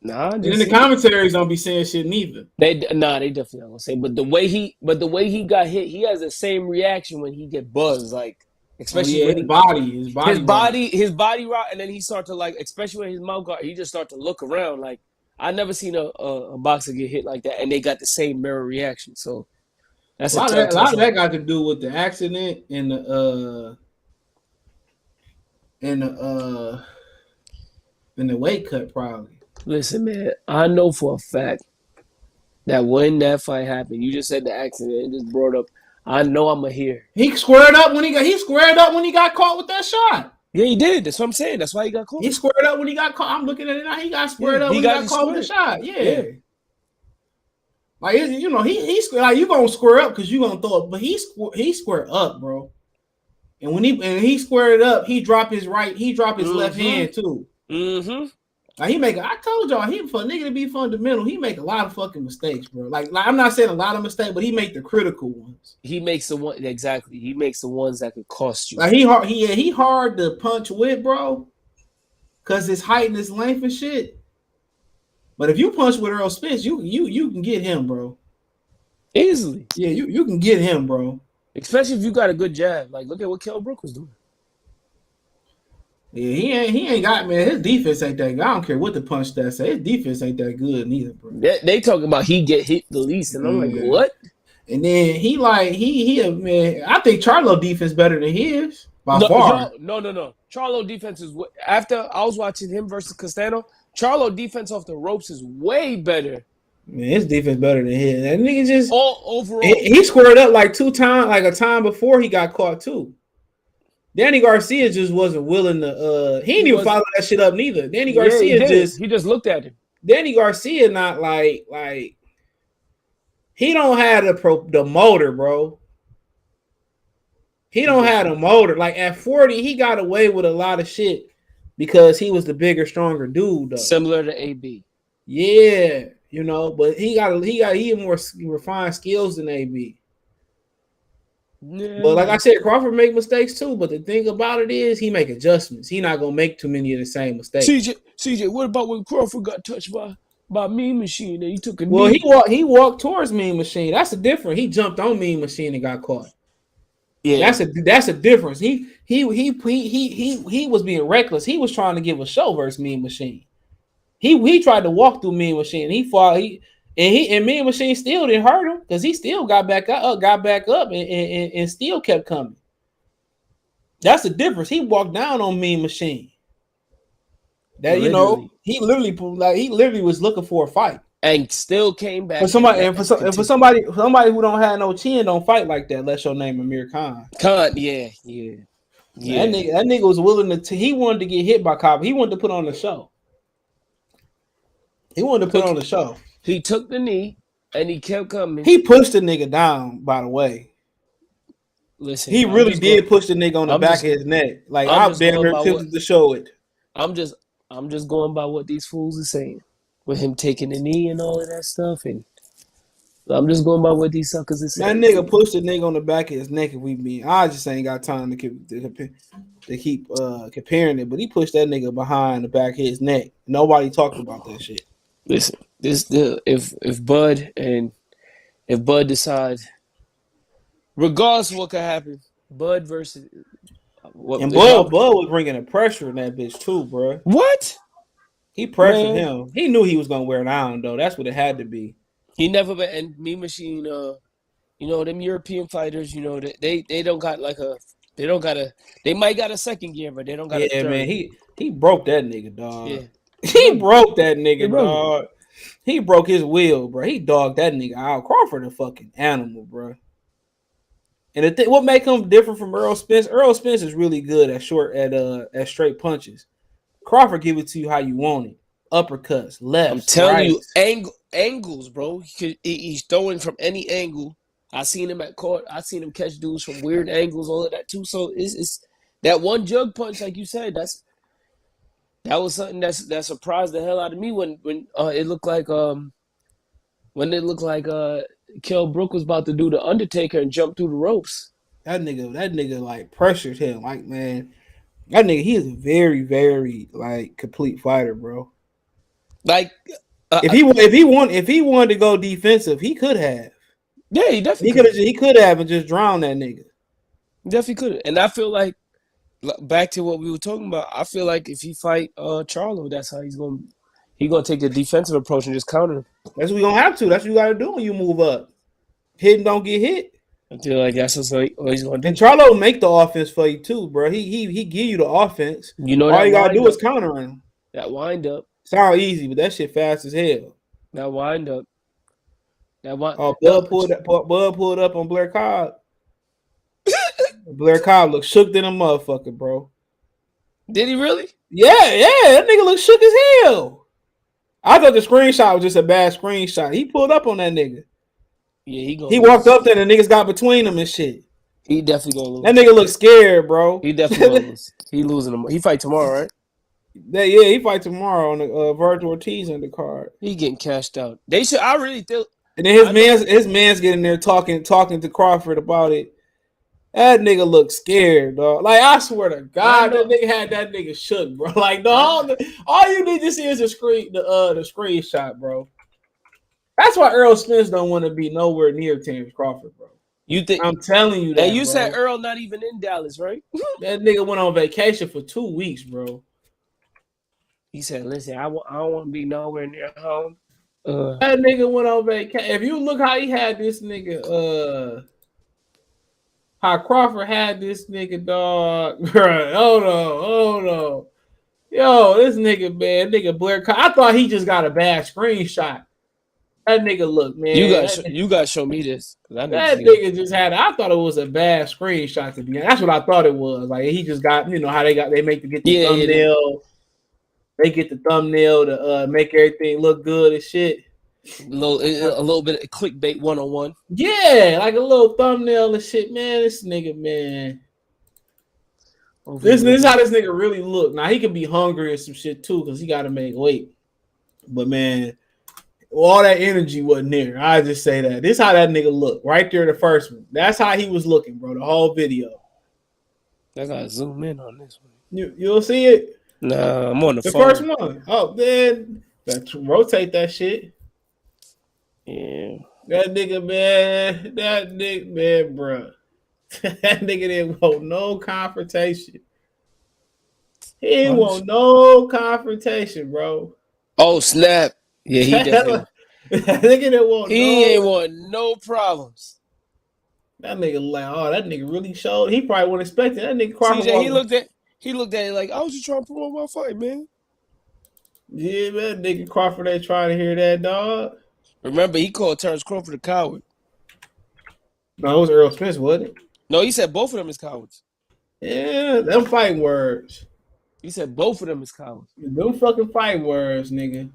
Nah, and then the commentaries don't be saying shit neither. They definitely not gonna say. But the way he got hit, he has the same reaction when he get buzzed, like especially when his body rock, and then he start to like, especially when his mouth got, he just start to look around. Like I never seen a boxer get hit like that, and they got the same mirror reaction. So that's a lot of that got to do with the accident and the weight cut probably. Listen, man, I know for a fact that when that fight happened, you just said the accident and just brought up. I know I'm going to hear. He squared up when he got caught with that shot. Yeah, he did. That's what I'm saying. That's why he got caught. He squared up when he got caught. I'm looking at it now. He got squared up when he got caught with the shot. Yeah. Like you know, he like you gonna square up because you gonna throw it, but he squared up, bro. And when he squared it up, he dropped his left hand too. Mm-hmm. Like I told y'all, for a nigga to be fundamental, he make a lot of fucking mistakes, bro. Like I'm not saying a lot of mistakes, but he make the critical ones. He makes the one exactly. He makes the ones that could cost you. Like he hard to punch with, bro, because his height and his length and shit. But if you punch with Errol Spence, you can get him, bro. Easily. Yeah, you can get him, bro. Especially if you got a good jab. Like, look at what Kell Brook was doing. Yeah, he ain't got, man. His defense ain't that good. I don't care what the punch that say. His defense ain't that good neither, bro. They talking about he get hit the least, and I'm like, what? And then he man. I think Charlo defense better than his by far. No. Charlo defense is after I was watching him versus Castano. Charlo defense off the ropes is way better. Man, his defense better than his. That nigga just overall. He squared up like 2 times, like a time before he got caught too. Danny Garcia just wasn't willing to. He didn't even follow that shit up neither. Danny Garcia he just looked at him. Danny Garcia not like he don't have the motor, bro. He don't have the motor. Like at 40, he got away with a lot of shit because he was the bigger, stronger dude, though. Similar to AB. Yeah, but he had more refined skills than AB. Yeah. But like I said, Crawford make mistakes too. But the thing about it is, he make adjustments. He not gonna make too many of the same mistakes. CJ, what about when Crawford got touched by Mean Machine and he took a knee? He walked towards Mean Machine. That's a difference. He jumped on Mean Machine and got caught. Yeah, that's a difference. He was being reckless. He was trying to give a show versus Mean Machine. He tried to walk through Mean Machine. He fought. And Mean Machine still didn't hurt him because he still got back up, and still kept coming. That's the difference. He walked down on Mean Machine. That he literally was looking for a fight and still came back. For somebody who don't have no chin don't fight like that. Let's your name Amir Khan. Yeah. That nigga was willing to. He wanted to get hit by Cobb. He wanted to put on the show. He took the knee and he kept coming. He pushed the nigga down, by the way. Listen, he really did push the nigga on the back of his neck. Like I'm damn near tempted to show it. I'm just going by what these fools are saying. With him taking the knee and all of that stuff. And I'm just going by what these suckers are saying. That nigga pushed the nigga on the back of his neck. I just ain't got time to keep comparing it. But he pushed that nigga behind the back of his neck. Nobody talked about that shit. Listen, if Bud decides, regardless of what could happen, Bud versus Bud was bringing the pressure in that bitch too, bro. What? He pressured him. He knew he was gonna wear down though. That's what it had to be. He never been. And Mean Machine, them European fighters, they don't got they might got a second gear, but they don't got a third. Man, he broke that nigga, dog. Yeah. He broke that nigga, dog. He broke his will, bro. He dogged that nigga out. Crawford a fucking animal, bro. And what make him different from Errol Spence? Errol Spence is really good at straight punches. Crawford give it to you how you want it. Uppercuts, left. I'm telling you, angles, bro. He's throwing from any angle. I seen him at court. I seen him catch dudes from weird angles, all of that too. So it's that one jug punch, like you said. That was something that surprised the hell out of me when it looked like Kell Brook was about to do the Undertaker and jump through the ropes. That nigga like pressured him. Like, man, that nigga, he is a very, very like complete fighter, bro. Like if he wanted to go defensive, he could have. Yeah, he definitely could have and just drowned that nigga. Definitely could have. And I feel like back to what we were talking about, I feel like if he fight Charlo, that's how he's gonna take the defensive approach and just counter him. That's what we gonna have to. That's what you gotta do when you move up. Hit and don't get hit. I feel like that's what he's gonna do. And Charlo make the offense for you too, bro. He give you the offense. All you gotta do is counter him. That wind up. Sound easy, but that shit fast as hell. That wind up. Bud pulled up on Blair Cobb. Blair Cobb looked shook than a motherfucker, bro. Did he really? Yeah, that nigga looked shook as hell. I thought the screenshot was just a bad screenshot. He pulled up on that nigga. Yeah, he walked up there and the niggas got between him and shit. He definitely gonna lose. That nigga look scared, bro. He definitely gonna lose. He losing him. He fight tomorrow, right? He fight tomorrow on the Virgil Ortiz on the card. He getting cashed out. They should. I really think. And then his man's getting there talking to Crawford about it. That nigga look scared, dog. Like I swear to God, that nigga had that nigga shook, bro. Like all you need to see is the screenshot, bro. That's why Errol Spence don't want to be nowhere near Terence Crawford, bro. You think? I'm telling you that. And you bro. said Earl not even in Dallas, right? That nigga went on vacation for 2 weeks, bro. He said, "Listen, I don't want to be nowhere near home." That nigga went on vacation. If you look how he had this nigga, how Crawford had this nigga, dog. Bro, hold on. Yo, this nigga, man, Blair. I thought he just got a bad screenshot. That nigga look, man. You got to show me this. That nigga just had. I thought it was a bad screenshot to be honest. That's what I thought it was. Like he just got, how they make to get the thumbnail. Yeah. They get the thumbnail to make everything look good and shit. A little bit of clickbait 101. Yeah, like a little thumbnail and shit, man. This nigga, man. This is how this nigga really look. Now he could be hungry and some shit too, because he got to make weight. But man, all that energy wasn't there. I just say that. This is how that nigga looked right there. The first one. That's how he was looking, bro. The whole video. I gotta zoom in on this one. You'll see it. Nah, I'm on the phone. First one. Oh, man. Rotate that shit. Yeah. That nigga, man, bro. That nigga didn't want no confrontation. He didn't want no confrontation, bro. Oh, snap. Yeah, he definitely. That nigga didn't want ain't want no problems. That nigga like, oh, that nigga really showed. He probably wasn't expecting that nigga Crawford. CJ, he looked at it like, I was just trying to promote my fight, man. Yeah, man, nigga Crawford ain't trying to hear that, dog. Remember, he called Terence Crawford a coward. No, it was Errol Spence, wasn't it? No, he said both of them is cowards. Yeah, them fighting words. He said both of them is cowards. Them fucking fighting words, nigga.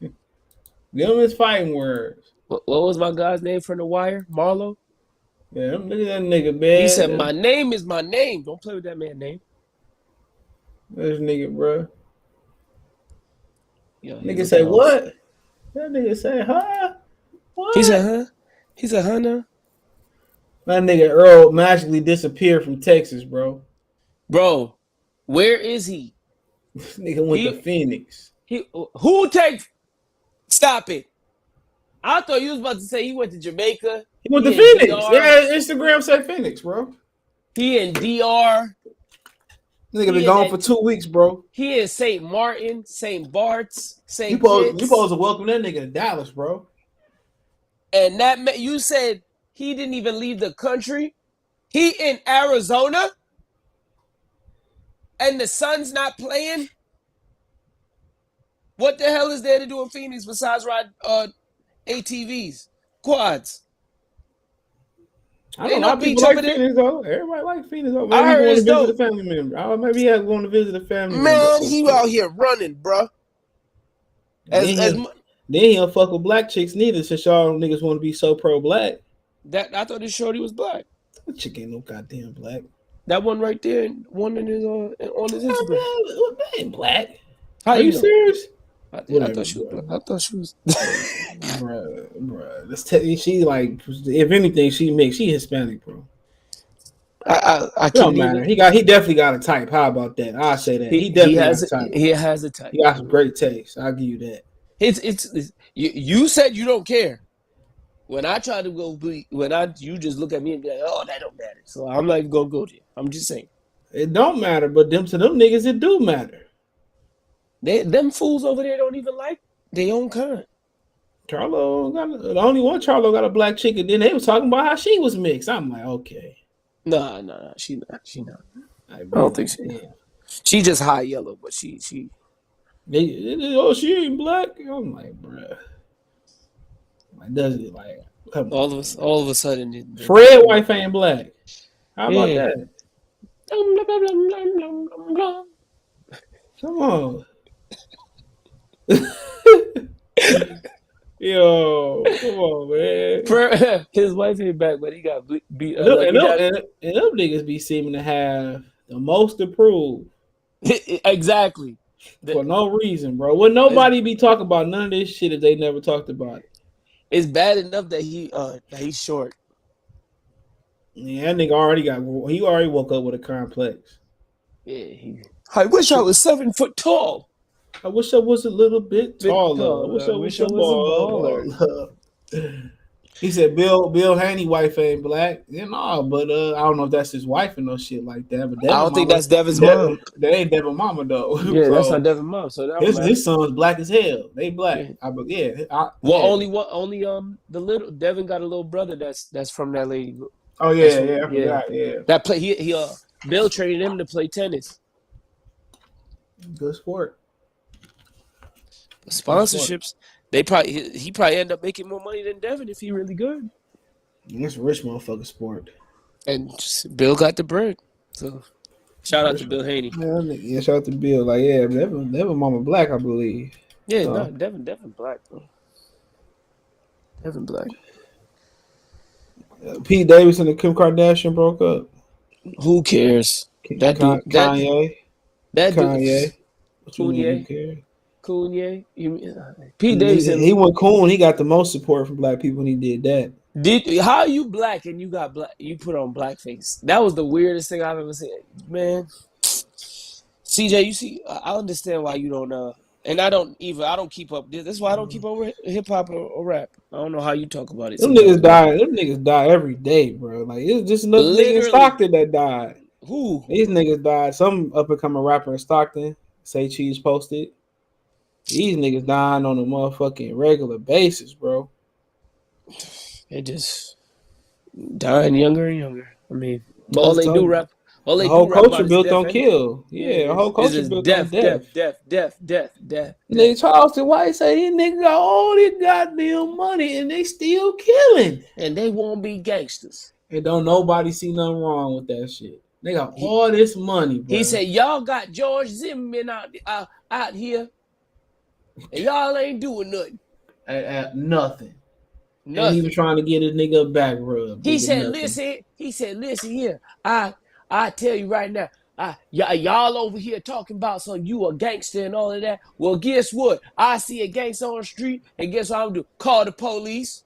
Them is fighting words. What was my guy's name from The Wire? Marlo? Yeah, look at that nigga, man. He said, my name is my name. Don't play with that man's name. This nigga, bro. Yo, nigga say what? That nigga say, huh? What? He said, huh? He said, huh, now? That nigga Earl magically disappeared from Texas, bro. Bro, where is he? This nigga went to Phoenix. Stop it. I thought you was about to say he went to Jamaica. He went to Phoenix. DR. Yeah, Instagram said Phoenix, bro. He in DR. Nigga been gone for 2 weeks, bro. He in St. Martin, St. Bart's, St. You supposed to welcome that nigga to Dallas, bro. And that you said he didn't even leave the country. He in Arizona, and the Sun's not playing. What the hell is there to do in Phoenix besides ride ATVs, quads? I don't know. People like Phoenix, though. Everybody like Phoenix, though. Maybe he going to visit a family member. Maybe he had going to visit a family member. Man, he out here running, bro. Then he don't fuck with black chicks neither, since y'all niggas want to be so pro-black. I thought this shorty was black. That chick ain't no goddamn black. That one right there, one in his on his Instagram. That ain't black. Are you serious? I thought she was. Bruh. Let's tell you, she like, if anything, she mixed. She Hispanic, bro. I don't matter. He definitely got a type. How about that? I'll say that. He definitely has a type. He has a type. He got some great taste. I'll give you that. It's you said you don't care. When I try to go, you just look at me and be like, oh, that don't matter. So I'm not gonna go there. I'm just saying. It don't matter, but to them niggas, it do matter. Them fools over there don't even like their own kind. Charlo the only one Charlo got a black chick, and then they was talking about how she was mixed. I'm like, okay. Nah, she not. I don't think she is. She just high yellow, but she ain't black. I'm like, bruh. Like, does it like come all of a sudden Fred wife ain't black. How about that? Come on. Yo, come on, man. His wife ain't back, but he got beat up. And them niggas be seeming to have the most to prove. Exactly. For no reason, bro. Would nobody be talking about none of this shit if they never talked about it? It's bad enough that he's short. Yeah, that nigga he already woke up with a complex. Yeah, I wish I was 7 foot tall. I wish I was a little bit taller. I wish I I was wish a I was a baller. baller. He said Bill Haney wife ain't black. Yeah, no, but I don't know if that's his wife or no shit like that. But I Devin don't think mama, that's Devin's mom. that ain't Devin mama though. Yeah, that's not So Devin's mom. So that don't matter. his son's black as hell. They black. Yeah. Well, Yeah. only the little Devin got a little brother that's from that lady. Oh yeah, I forgot. Yeah, that play he Bill traded him to play tennis. good sport. Sponsorships, he probably end up making more money than Devin if he really good. It's a rich motherfucker sport. And Bill got the bread. So shout out to Bill Haney. Yeah, shout out to Bill. Like, yeah, Devin mama black, I believe. Yeah, so. No, Devin black, bro. Devin black. Pete Davidson and Kim Kardashian broke up. Who cares? Kanye. Kanye. What you mean? Who cares? Kanye. Pete Davidson. He went cool and he got the most support from black people when he did that. How are you black and you got black? You put on blackface. That was the weirdest thing I've ever seen, man. CJ, you see, I understand why you don't. And I don't keep up. This is why I don't keep up with hip hop or rap. I don't know how you talk about it. Them niggas die. Them niggas die every day, bro. Like it's just another nigga in Stockton that died. Who? These niggas died. Some up and coming rapper in Stockton. Say Cheese posted. These niggas dying on a motherfucking regular basis, bro. They just dying younger and younger. I mean, all they do rap. The whole culture built on kill. Yeah, the whole culture built on death. Nigga Charleston White say these niggas got all this goddamn money and they still killing. And they won't be gangsters. And don't nobody see nothing wrong with that shit. They got all this money, bro. He said, y'all got George Zimmerman out here. And y'all ain't doing nothing. Nothing. And he was trying to get his nigga back rub. He said, listen here. I tell you right now, y'all over here talking about some you a gangster and all of that. Well, guess what? I see a gangster on the street, and guess what I'm gonna do? Call the police.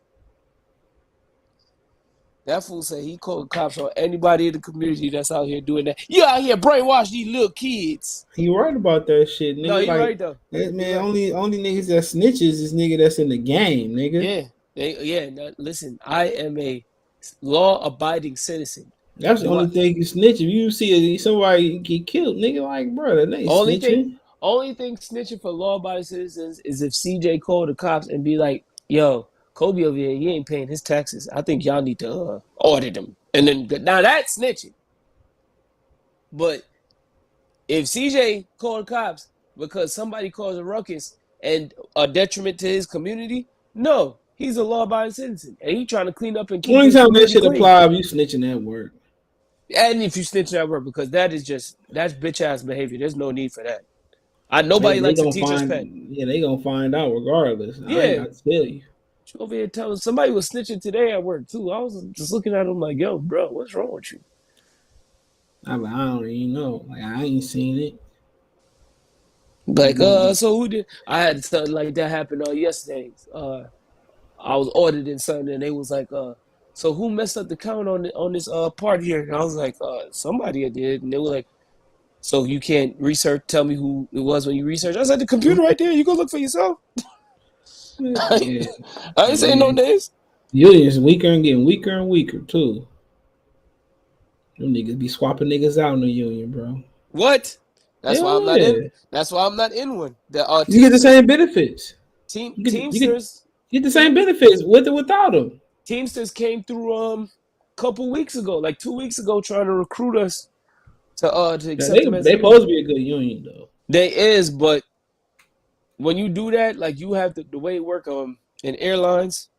That fool said he called the cops on anybody in the community that's out here doing that. You out here brainwash these little kids. He right about that shit, nigga. No, he right though. Man, only niggas that snitches is nigga that's in the game, nigga. Yeah. Now, listen, I am a law-abiding citizen. That's the only thing you snitch. If you see somebody get killed, nigga, like, bro, that ain't snitching. Only thing snitching for law-abiding citizens is if CJ called the cops and be like, yo, Kobe over here, he ain't paying his taxes. I think y'all need to audit him. And then, now that's snitching. But if CJ called the cops because somebody caused a ruckus and a detriment to his community, no, he's a law-abiding citizen. And he trying to clean up and keep only time that shit apply if you snitching at work. And if you snitching at work, because that's bitch-ass behavior. There's no need for that. Nobody likes a teacher's pet. Yeah, they gonna find out regardless. Yeah. I ain't got to tell you. Over here telling somebody was snitching today at work too. I was just looking at him like, yo, bro, what's wrong with you? I don't even know. Like, I ain't seen it. Like, so who did? I had something like that happen yesterday. I was auditing something, and they was like, so who messed up the count on this part here? And I was like, somebody did. And they were like, so you can't tell me who it was when you research? I said, the computer right there. You go look for yourself. Yeah. I ain't saying no names. Union's weaker and getting weaker and weaker too. Them niggas be swapping niggas out in the union, bro. What? That's why I'm not in. That's why I'm not in one. You get the same benefits. Teamsters you get the same benefits with or without them. Teamsters came through a couple weeks ago, like 2 weeks ago, trying to recruit us to accept them as they supposed to be a good union though. They is, but when you do that, like you have the way it work in airlines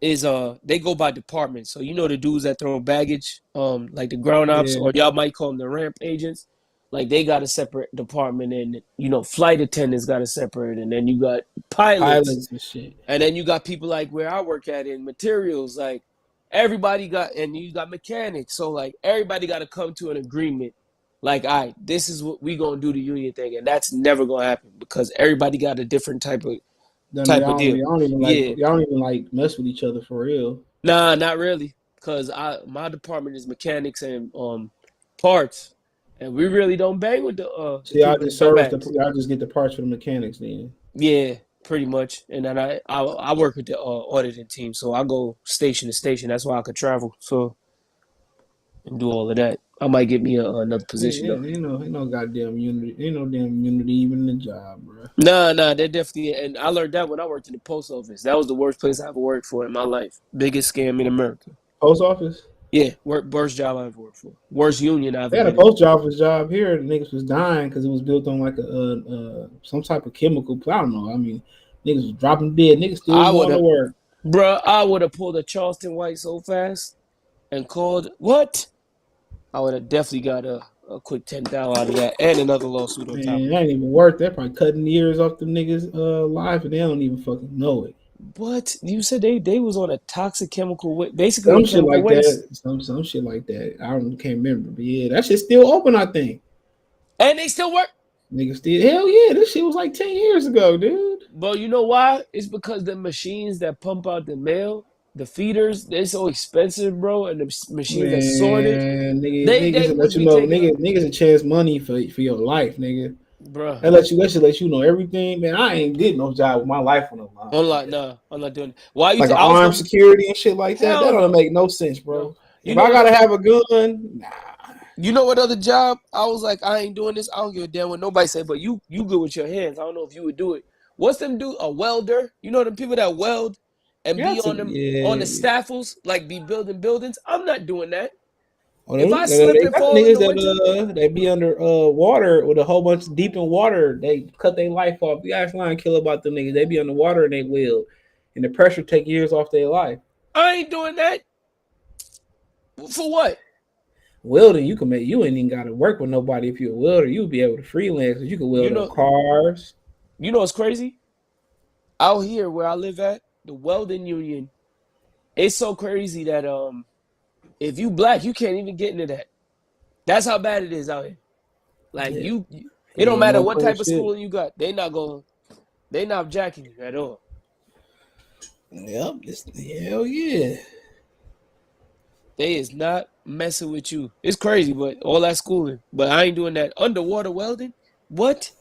is they go by department. So you know the dudes that throw baggage, like the ground ops, or y'all might call them the ramp agents. Like they got a separate department, and flight attendants got a separate, and then you got pilots and shit. And then you got people like where I work at in materials, like everybody got, and you got mechanics. So like everybody got to come to an agreement. Like, all right, this is what we gonna do the union thing, and that's never gonna happen because everybody got a different type of deal. Y'all don't even like mess with each other for real. Nah, not really. because my department is mechanics and parts, and we really don't bang with the See, I people just that don't service bang. I just get the parts for the mechanics then. Yeah, pretty much. And then I work with the auditing team, so I go station to station. That's why I could travel. So and do all of that. I might get me another position though. Ain't no goddamn unity. Ain't no damn unity even in the job, bro. Nah, they're definitely. And I learned that when I worked in the post office. That was the worst place I ever worked for in my life. Biggest scam in America. Post office. Yeah, worst job I ever worked for. Worst union I They ever had a been in. post office job here. The niggas was dying because it was built on like some type of chemical. I don't know. I mean, niggas was dropping dead. Niggas still I would going to have, work. bruh, I would have pulled a Charleston White so fast and called what? I would have definitely got a quick 10,000 out of that and another lawsuit on top Man, of that it. ain't even worth. They're probably cutting the ears off them niggas life, and they don't even fucking know it. What you said they was on a toxic chemical, basically a Some shit chemical like waste, that. Some shit like that. I don't can't remember, but yeah, that shit's still open. I think and they still work. niggas still. Hell yeah, this shit was like 10 years ago, dude. But you know why? It's because the machines that pump out the mail, the feeders, they're so expensive, bro, and the machines that sort it, Man, they niggas will let must you be know, taking, niggas a chance money for your life, nigga. bruh. That should let you know everything, man. I ain't did no job with my life on the line, I'm like, nigga. nah, I'm not doing it. Why you Like an think I was armed gonna? security and shit like that. Hell That don't no, make no sense, no. bro. You If know I what gotta other? have a gun, nah. You know what other job? I was like, I ain't doing this. I don't give a damn what nobody say. But you good with your hands. I don't know if you would do it. What's them do? A welder? You know them people that weld and Yeah, be on them on the yeah. staffels, like be building buildings. I'm not doing that. Oh, If I slip they and got fall in niggas the winter, that they be under water with a whole bunch deep in water. They cut their life off. You guys line kill about them niggas. They be underwater and they will, and the pressure take years off their life. I ain't doing that. For what? Welding, you ain't even gotta work with nobody if you're a welder. You'll be able to freelance. You can You weld up know, cars. you know what's crazy? Out here where I live at, the welding union, it's so crazy that if you black, you can't even get into that. That's how bad it is out here. Like Yeah, it don't yeah, ain't matter no what playing type of shit. schooling you got. They not jacking you at all. Yep, hell yeah. They is not messing with you. It's crazy, but all that schooling. But I ain't doing that underwater welding. What?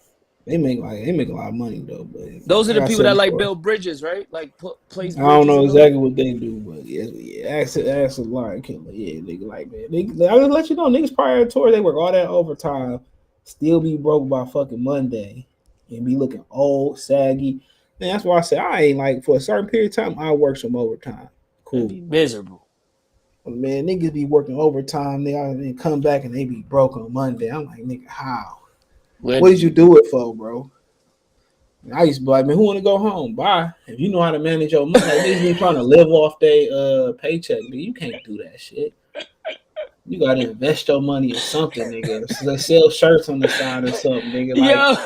They make a lot of money though. But Those are like the I people said that like before, build bridges, right? Like place I don't bridges know and all that. exactly what they do, but yeah, ask a lion killer. Yeah, nigga, like man, I just let you know, niggas prior to tour, they work all that overtime, still be broke by fucking Monday, and be looking old, saggy. Man, that's why I say I ain't like for a certain period of time I work some overtime. That'd Cool. be miserable. But man, niggas be working overtime. They come back and they be broke on Monday. I'm like, nigga, how? What did you When do it for, bro? I used to be like, man, who want to go home? Bye. If you know how to manage your money, like niggas be trying to live off their paycheck, but you can't do that shit. You gotta invest your money or something, nigga. So they sell shirts on the side or something, nigga. Like yo,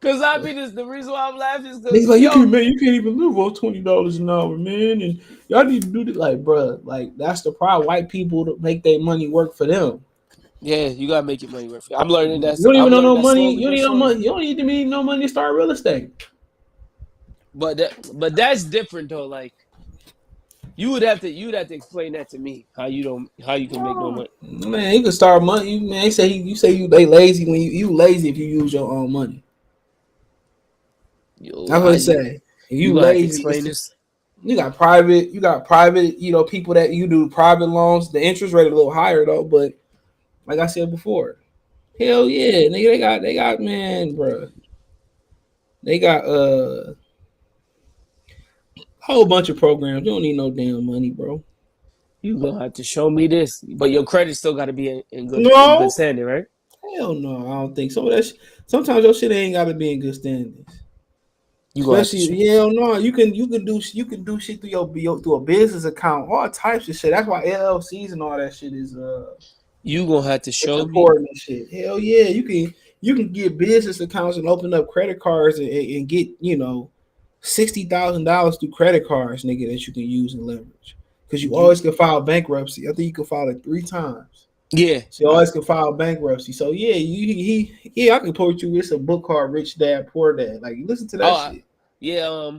cause I be this. The reason why I'm laughing is niggas because like yo, you can't even live off $20 an hour, man. And y'all need to do this, like, bro. Like that's the problem. White people to make their money work for them. yeah, you gotta make your money worth it. You don't even I'm know learning no that money. slowly You don't but need no surely. money. You don't need no money to start real estate. But that's different though. Like you'd have to explain that to me how you can make no Oh, money. man, you can start money. Man, they lazy when you lazy if you use your own money. Yo, That's what how they you say. If you you gonna have to lazy, explain this? you got private, people that you do private loans. The interest rate is a little higher though, but like I said before, hell yeah, nigga, they got man, bro. They got a whole bunch of programs. You don't need no damn money, bro. You gonna have to show me this. But your credit still gotta be in good No, standing, right? hell no, I don't think some of that. Sometimes your shit ain't got to be in good standings. You gonna have to Especially, show yeah, no, you can do shit through a business account, all types of shit. That's why LLCs and all that shit is you gonna have to it's show me. important and shit. Hell yeah, you can get business accounts and open up credit cards and get $60,000 through credit cards, nigga, that you can use and leverage. Because you You always can file bankruptcy. I think you can file it 3 times. yeah. So you always can file bankruptcy. So yeah, I can quote you. It's a book called Rich Dad Poor Dad. Like listen to that Oh shit. yeah,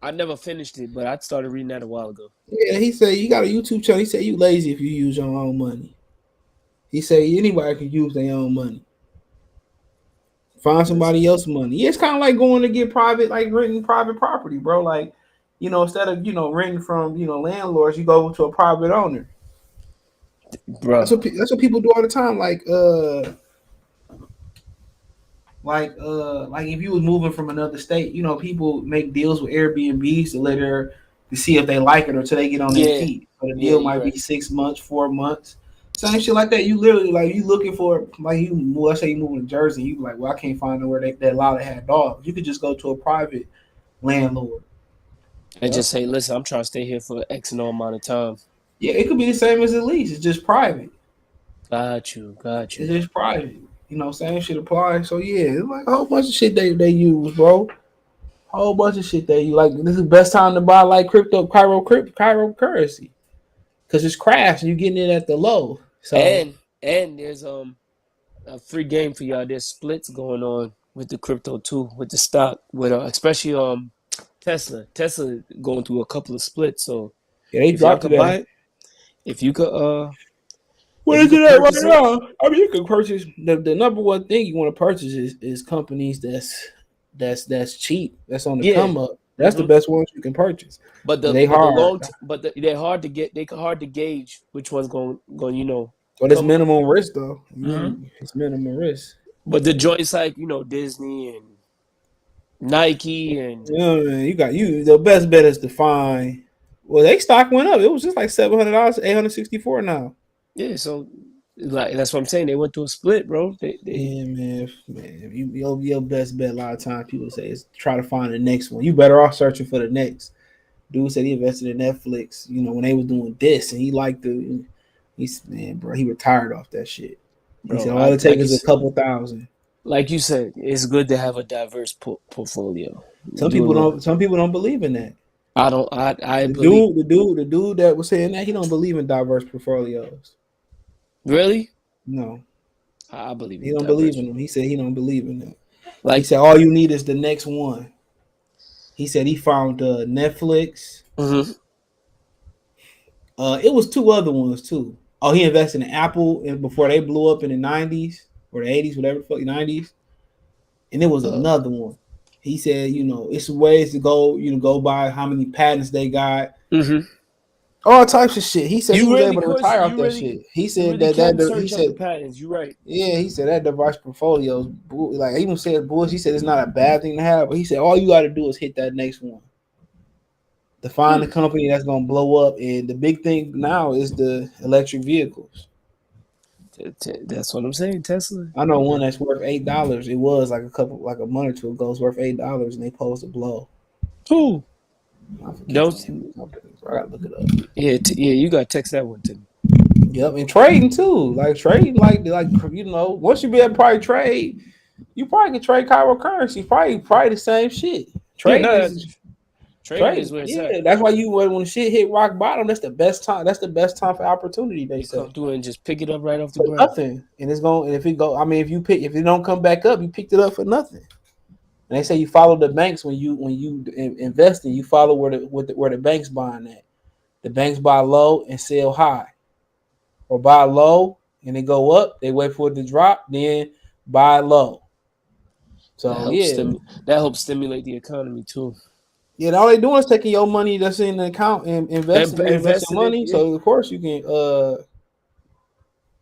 I never finished it, but I started reading that a while ago. Yeah, he said you got a YouTube channel. He said you lazy if you use your own money. He said anybody can use their own money. Find That's, somebody else's money. Yeah, it's kind of like going to get private, like renting private property, bro. Like, instead of renting from landlords, you go to a private owner. bro. That's what people do all the time. Like if you was moving from another state, people make deals with Airbnbs to see if they like it or till they get on their Yeah, feet. So the yeah, deal you're might be right. 6 months, 4 months, same shit like that. You literally like you looking for like you. Let's say you move to Jersey, you be like, well, I can't find nowhere that allow to have dogs. You could just go to a private landlord. And Yeah, just say, listen, I'm trying to stay here for X and O amount of time. yeah, it could be the same as a lease. It's just private. Got you, got It's you. just private. Same shit applies. So yeah, it's like a whole bunch of shit they use, bro. Whole bunch of shit that you like. This is the best time to buy like Cairo currency because it's crashed and you're getting it at the low. So And there's a free game for y'all. There's splits going on with the crypto too, with the stock, with especially Tesla. Tesla going through a couple of splits. So yeah, they if y'all dropped could buy today. it, if you could What if you is it could at right purchase it, now? I mean, you can purchase the number one thing you want to purchase is companies that's cheap, that's on the yeah. come up. That's the hmm best ones you can purchase. But They hard, they're hard to get. They hard to gauge which one's going but it's come up. minimum risk though. hmm It's minimum risk. But the joints like Disney and Nike and Yeah, man, you got you. The best bet is to find. Well, they stock went up. It was just like $700, 864 now. yeah. So like that's what I'm saying. They went through a split, bro. They Yeah, man. Your best bet. A lot of times people say is try to find the next one. You better off searching for the next. Dude said he invested in Netflix. When they was doing this, and he liked the. He's man, bro. He retired off that shit. He said bro. all I it takes is a couple thousand. like you said, it's good to have a diverse portfolio. Some Do a people little. don't. Some people don't believe in that. I don't. I The believe. dude, the dude, the dude that was saying that he don't believe in diverse portfolios. Really, No, I believe he in don't believe diverse. in them. He said he don't believe in that. He Like, said all you need is the next one. He said he found Netflix. mhm. It was two other ones too. Oh, he invested in Apple and before they blew up in the '90s or the '80s, whatever, fuck '90s. And it was uh, another one. He said, it's ways to go, go by how many patents they got, mhm. all types of shit. He said he You was really able to could. retire off that shit. He You said really that can he search up the said, patterns. You're right. yeah, he said that device portfolios, like he even said bullshit. He said it's not a bad thing to have, but he said all you got to do is hit that next one to find Hmm. the company that's gonna blow up. And the big thing now is the electric vehicles. That's what I'm saying. Tesla. I know one that's worth $8. It was like a month or two ago. It's worth $8, and they posed to blow. Who? I forget the Don't. name of the company. So I gotta look it up. Yeah. Yeah. You got to text that one to me. Yep, and trading too. Like trading, once you be able to probably trade, you probably can trade Cairo currency. Probably the same shit. Yeah. Trading No. is Trading is trading. where it's at. Yeah, that's why when shit hit rock bottom, that's the best time. That's the best time for opportunity. They You come say through and just pick it up right off the for ground. nothing, and it's going. And if it go, I mean, if it don't come back up, you picked it up for nothing. And they say you follow the banks when you invest in. You follow where the banks buying at. The banks buy low and sell high, or buy low and they go up. They wait for it to drop, then buy low. That So helps yeah, stim. That helps stimulate the economy too. yeah. All they doing is taking your money that's in the account and And investing. You invest your investing it. money, Yeah. so of course you can.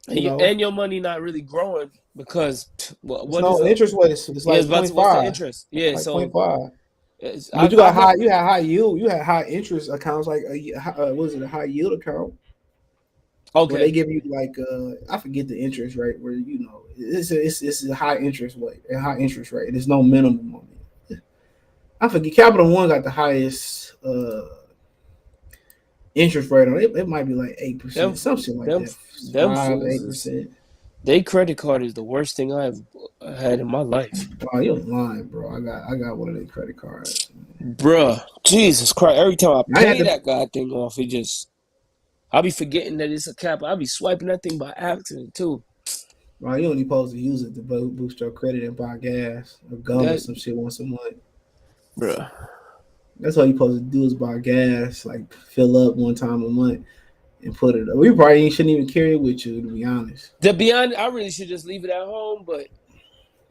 And, and your money not really growing because It's what is no the interest rate. It's yeah? It's like about point to, what's the five, interest? Yeah. like point So five. But you got I've high. never. You had high yield. You had high interest accounts like what is it, a high yield account where they Okay. give you like I forget the interest rate where it's a high interest rate, a high interest rate. There's no minimum on it. I forget. Capital One got the highest interest rate on it. It might be like Them 8%, some shit like them that. them Five, fools eight is percent. they credit card is the worst thing I've had in my life. Wow, you're lying, bro. I got one of their credit cards. Bruh. Jesus Christ. Every time I I had pay to. that god thing off, it just I'll be forgetting that it's a cap. I'll be swiping that thing by accident too. Well, you only supposed to use it to boost your credit and buy gas or gum or That some shit once a month. bruh. That's all you supposed to do is buy gas, like fill up one time a month and put it up. We probably shouldn't even carry it with you, to be honest. To be honest, I really should just leave it at home, but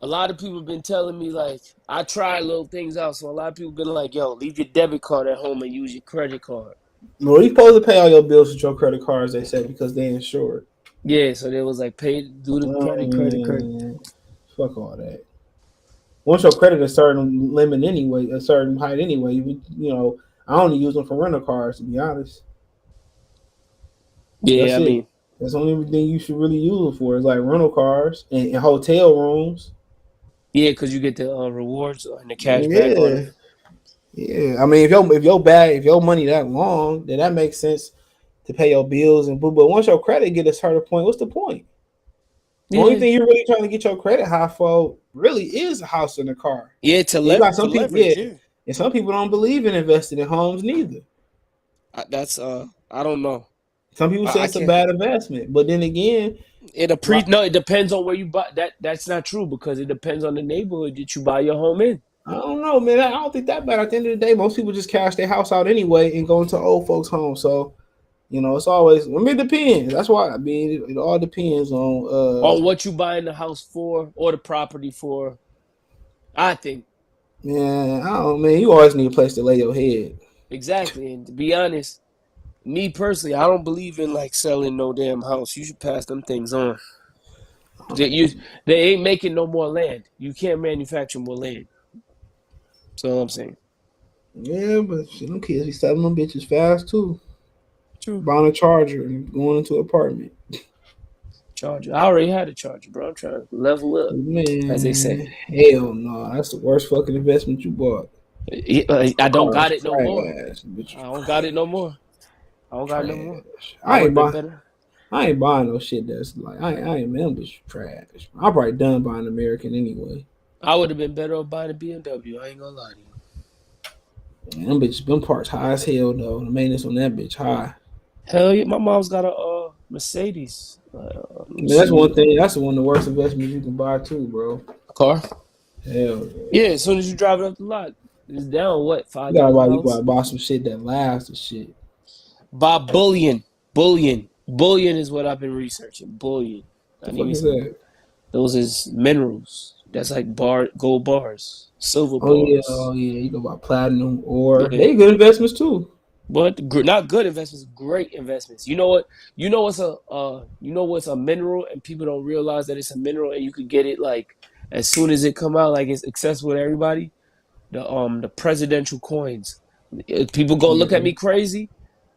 a lot of people have been telling me, like, I try little things out. So a lot of people been like, yo, leave your debit card at home and use your credit card. Well, you supposed to pay all your bills with your credit cards, they said, because they insured. Yeah, so they was like, do the credit. Fuck all that. Once your credit a certain limit anyway, a certain height anyway, I only use them for rental cars, to be honest. Yeah, That's I it. mean, That's the only thing you should really use them for is like rental cars and hotel rooms. yeah, because you get the rewards and the cash back on Yeah, them. yeah. I mean, if your money that long, then that makes sense to pay your bills and boo. But once your credit get a certain point, what's the point? The only Yeah, thing you're really trying to get your credit high for really is a house and a car. yeah, And you got to some people, yeah, leverage. Yeah, and some people don't believe in investing in homes neither. that's I don't know. Some people say I it's a can't. bad investment, but then again, No, it depends on where you buy. That's not true because it depends on the neighborhood that you buy your home in. I don't know, man. I don't think that bad. At the end of the day, most people just cash their house out anyway and go into old folks' homes. So it's always. I mean, it depends. That's why I mean, it all depends on. On what you buying the house for or the property for. I think Man, I don't. Man, you always need a place to lay your head. exactly. And to be honest, me personally, I don't believe in like selling no damn house. You should pass them things on. They ain't making no more land. You can't manufacture more land. That's all I'm saying. Yeah, but them kids be selling them bitches fast too. True. Buying a charger and going into an apartment. Charger. I already had a charger, bro. I'm trying to level up, as they say. Man, hell no. That's the worst fucking investment you bought. I don't Car got is it no more. trash. Bitch, I don't got it no more. I don't got it no more. trash. I would have been better. I ain't buying no shit that's like I ain't man, bitch trash. I'm probably done buying American anyway. I would have been better off buying a BMW. I ain't gonna lie to you. Man, them parts high as hell though. The maintenance on that bitch high. Hell yeah, my mom's got a Mercedes. I mean, that's one thing. That's one of the worst investments you can buy too, bro. A car. Hell Yeah, as soon as you drive it up the lot, it's down what you gotta $5,000. buy some shit that lasts and shit. Buy bullion is what I've been researching. Bullion. I The need fuck me is some. that? Those is minerals. That's like gold bars, silver Oh bars. yeah, you go buy platinum or Yeah, they good investments too. but not good investments, great investments. You know what? You know what's a mineral, and people don't realize that it's a mineral, and you could get it like as soon as it come out, like it's accessible to everybody. The presidential coins. People go look at Yeah. me crazy,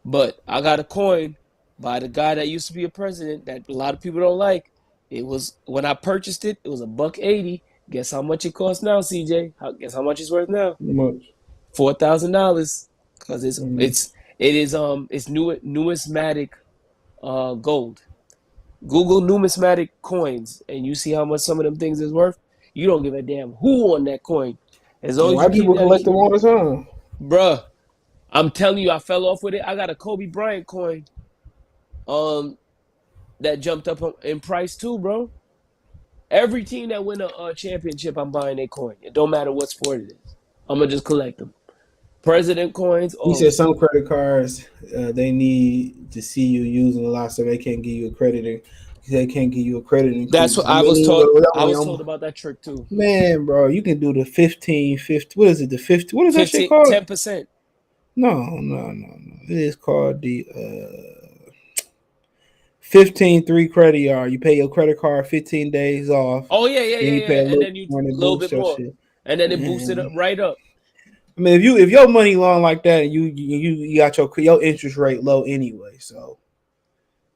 but I got a coin by the guy that used to be a president that a lot of people don't like. It was when I purchased it, it was $1.80. Guess how much it costs now, CJ? Guess how much it's worth now? How much? $4,000. Because Mm. it's numismatic gold. Google numismatic coins and you see how much some of them things is worth. You don't give a damn who on that coin. As long And as you white keep people that collect them all the time. bruh. I'm telling you, I fell off with it. I got a Kobe Bryant coin. Um, that jumped up in price too, bro. Every team that win a championship, I'm buying a coin. It don't matter what sport it is. I'm gonna just collect them. President coins, He all of said them. some credit cards they need to see you using a lot, so they can't give you a credit. They can't give you a credit That's increase. what I I was mean, told. I was told about that trick too. man, bro, you can do the 15, 50. What is it? The 50? What is that shit 15, called? 10%. No. It is called the 15-3 credit yard. You pay your credit card 15 days off. Oh yeah. Then you pay a And little then you more and a it little boosts bit your more, shit. and then it boosted up Man. right up. I mean, if your money long like that, and you got your interest rate low anyway, so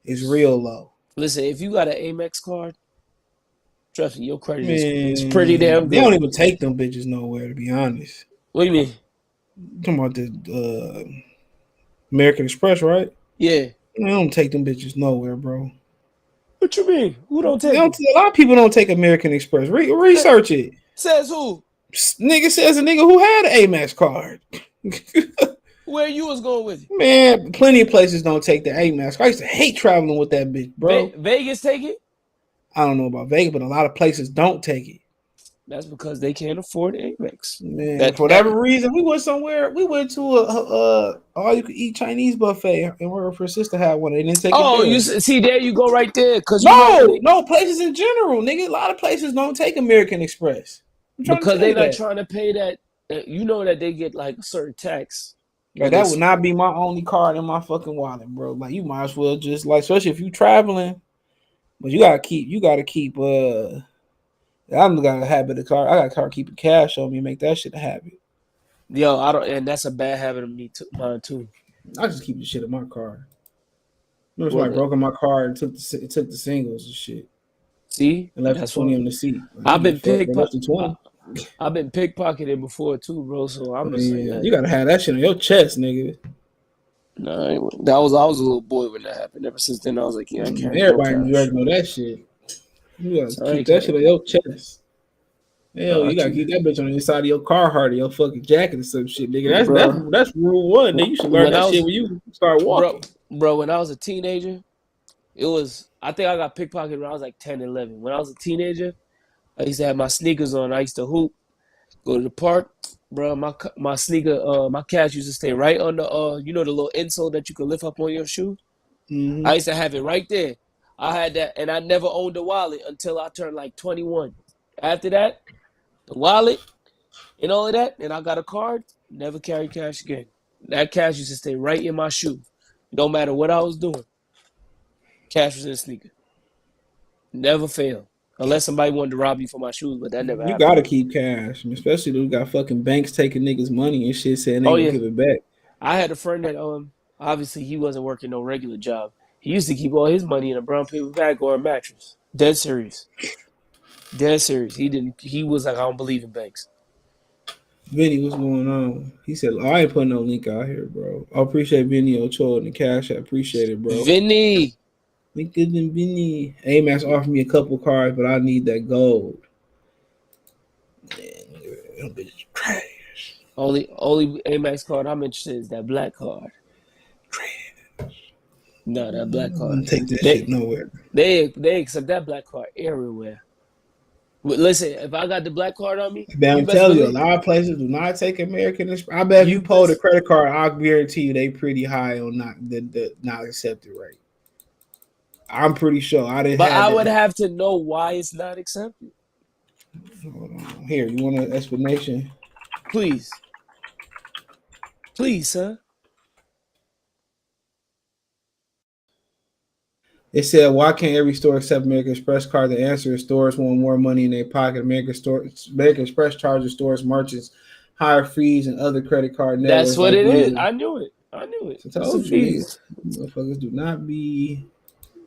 it's real low. Listen, if you got an Amex card, trust me, your credit is pretty damn Man, they don't good. even take them bitches nowhere, to be honest. What do you mean? I'm talking about the American Express, right? Yeah. They don't take them bitches nowhere, bro. What you mean? Who don't They take don't, them? a lot of people don't take American Express. Research it. Says who? Nigga says a nigga who had an Amex card. Where you was going with it? Man, plenty of places don't take the Amex. I used to hate traveling with that bitch, bro. Vegas take it? I don't know about Vegas, but a lot of places don't take it. That's because they can't afford Amex. Man, for whatever reason, we went somewhere. We went to a all you could eat Chinese buffet, and her sister had one. They didn't take it there. You see, there you go, right there. Because no places in general, nigga. A lot of places don't take American Express. I'm trying to because tell you they're not that. trying to pay that. You know that they get like a certain tax. Like, that would not be my only card in my fucking wallet, bro. Like, you might as well just, like, especially if you traveling, but you gotta keep I'm got a habit of card. I got keeping cash on me, make that shit a habit. Yo, I don't, and that's a bad habit of mine too. I just keep the shit in my car. You know, somebody broke in my car and took the singles and shit. See, and left 20 on the seat. Like, I've been pickpocketed before too, bro. So I'm just like, you gotta have that shit on your chest, nigga. No, I was a little boy when that happened. Ever since then, I was like, yeah, I can't. Everybody in New York know that shit. You gotta keep that shit on your chest. Hell, you gotta keep that bitch on the inside of your Carhartt or your fucking jacket or some shit, nigga. That's rule one. Nigga, you should learn that shit when you start walking. Bro, when I was a teenager, I think I got pickpocketed when I was like 10, 11. When I was a teenager, I used to have my sneakers on. I used to hoop, go to the park. Bro, my sneaker, my cash used to stay right on the, the little insole that you could lift up on your shoe. Mm-hmm. I used to have it right there. I had that, and I never owned a wallet until I turned like 21. After that, the wallet and all of that, and I got a card, never carry cash again. That cash used to stay right in my shoe. No matter what I was doing. Cash was in the sneaker. Never failed. Unless somebody wanted to rob you for my shoes, but that never happened. You gotta keep cash, especially when you got fucking banks taking niggas' money and shit, saying they gonna give it back. I had a friend that obviously he wasn't working no regular job. He used to keep all his money in a brown paper bag or a mattress. Dead serious. He was like, I don't believe in banks. Vinny, what's going on? He said, I ain't putting no link out here, bro. I appreciate Vinny Ochoa and the cash. I appreciate it, bro. Vinny. Linked in Vinny. Amax offered me a couple cards, but I need that gold. Man, bitch trash. Only Amax card I'm interested in is that black card. Trash. No, that black card. Take that shit nowhere. They accept that black card everywhere. But listen, if I got the black card on me, I'm telling you, a lot of places do not take American Express. I bet if you pull the credit card, I'll guarantee you they pretty high on not accepted rate. I'm pretty sure. I would have to know why it's not accepted. Hold on. Here, you want an explanation? Please, sir. It said, why can't every store accept American Express card? The answer is stores want more money in their pocket. American Express charges stores, merchants, higher fees, and other credit card networks. That's what it is. I knew it. I told you, motherfuckers do not be.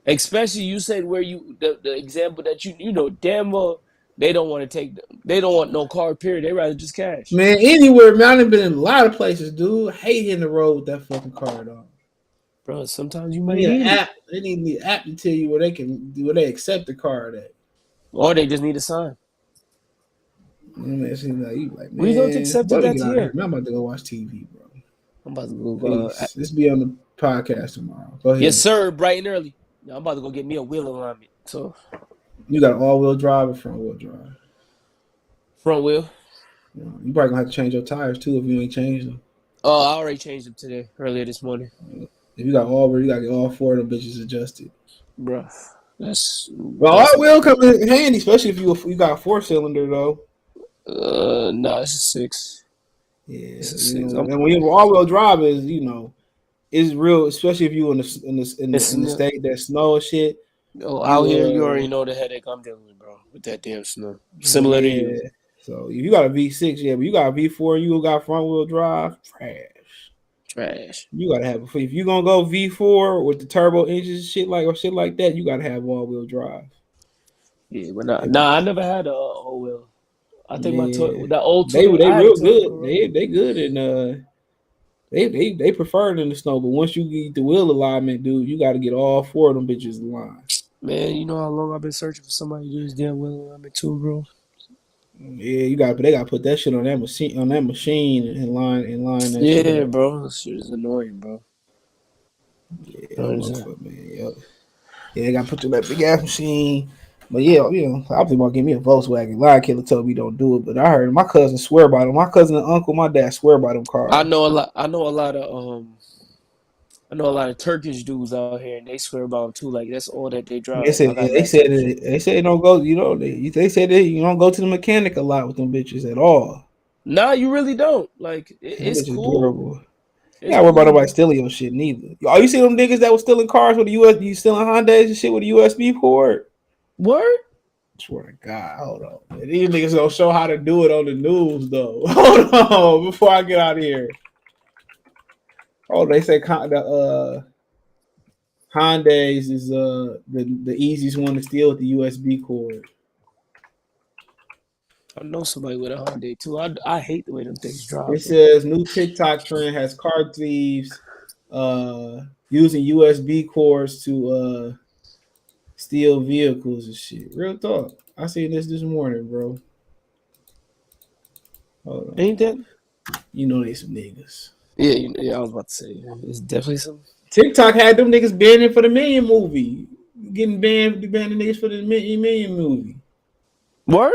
Especially you said where the example that you know damn well they don't want to they don't want no card period. They rather just cash. Man, anywhere, man. I've been in a lot of places, dude. Hate hitting the road with that fucking card on. Bro, sometimes you might need an app. They need the app to tell you where they accept the card at. Or they just need a sign. Man, it seems like you like, man, we don't accept that here. I'm about to go watch TV, bro. I'm about to go. Let's be on the podcast tomorrow. Go ahead. Yes, sir. Bright and early. I'm about to go get me a wheel alignment. So you got all-wheel drive or front-wheel drive? Front wheel. You probably gonna have to change your tires too if you ain't changed them. Oh, I already changed them today, earlier this morning. If you got all-wheel, you gotta get all four of them bitches adjusted. Bruh, all-wheel come in handy, especially if you got a 4-cylinder though. No, it's a 6. Yeah, it's a 6. And when you have all-wheel drive is real, especially if you in the state that snow and shit. Oh, out here, you already know the headache I'm dealing with, bro, with that damn snow. Similar to you. So if you got a V6, but you got a V4, you got front wheel drive, trash. You gotta have if you gonna go V4 with the turbo engines, shit like that, you gotta have all wheel drive. Yeah, but I never had a all wheel. I think the old they real good. They good and they prefer it in the snow, but once you get the wheel alignment, dude, you got to get all four of them bitches aligned. Man, you know how long I've been searching for somebody to do this damn wheel alignment too, bro. Yeah, they got to put that shit on that machine and line that. Yeah, shit. Bro, this shit is annoying, bro. Yeah, man. Yeah, they got to put you in that big ass machine. But yeah, I was about to give me a Volkswagen. Lion Killer told me don't do it, but I heard my cousin swear by them. My cousin and uncle, my dad swear by them I cars. know a lot. I know a lot of Turkish dudes out here, and they swear about them too. Like that's all that they They drive. said I got they mad said Turkish. they don't go. They said that you don't go to the mechanic a lot with them bitches at all. Nah, you really don't. Like Them it's bitches cool. durable. You It's gotta worry about cool. nobody stealing your shit neither. Oh, you see them niggas that was stealing cars with the you stealing Hondas and shit with a USB port? Word. Swear to God, hold on. Man. These niggas don't show how to do it on the news though. Hold on, before I get out of here. Oh, they say the Hondas is the easiest one to steal with the USB cord. I know somebody with a Hyundai too. I hate the way them things It drive though. says new TikTok trend has car thieves using USB cords to steal vehicles and shit. Real talk. I seen this morning, bro. Hold on. Ain't that? You know they some niggas. Yeah, yeah. I was about to say it's definitely some. TikTok had them niggas banning for the Million movie. Getting banning niggas for the Million movie. Word.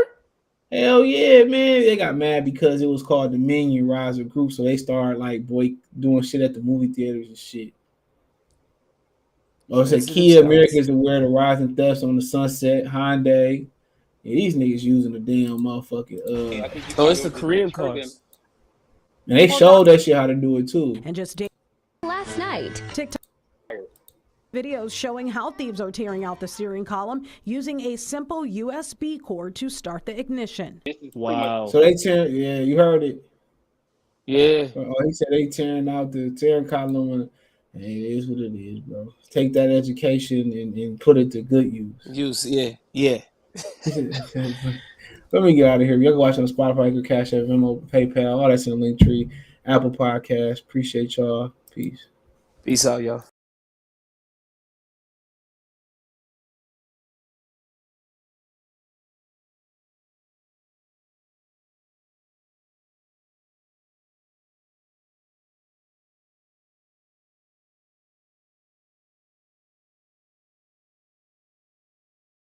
Hell yeah, man. They got mad because it was called the Minion Riser Group, so they started like doing shit at the movie theaters and shit. Oh, it said These are the Kia scouts. Americans aware of the rising thefts on the Sunset, Hyundai. Yeah, these niggas using the damn motherfucking I think you Oh, should it's go the to the Korean next program. cars. and they showed that shit how to do it too. And just last night. TikTok videos showing how thieves are tearing out the steering column using a simple USB cord to start the ignition. This is pretty Wow. So they yeah, you heard it. Yeah. Oh, he said they tearing out the tearing column. Hey, it is what it is, bro. Take that education and put it to good use. Yeah. Let me get out of here. Y'all can watch on Spotify, Cash App, Venmo, PayPal, all that's in the link tree. Apple Podcast. Appreciate y'all. Peace. Peace out, y'all.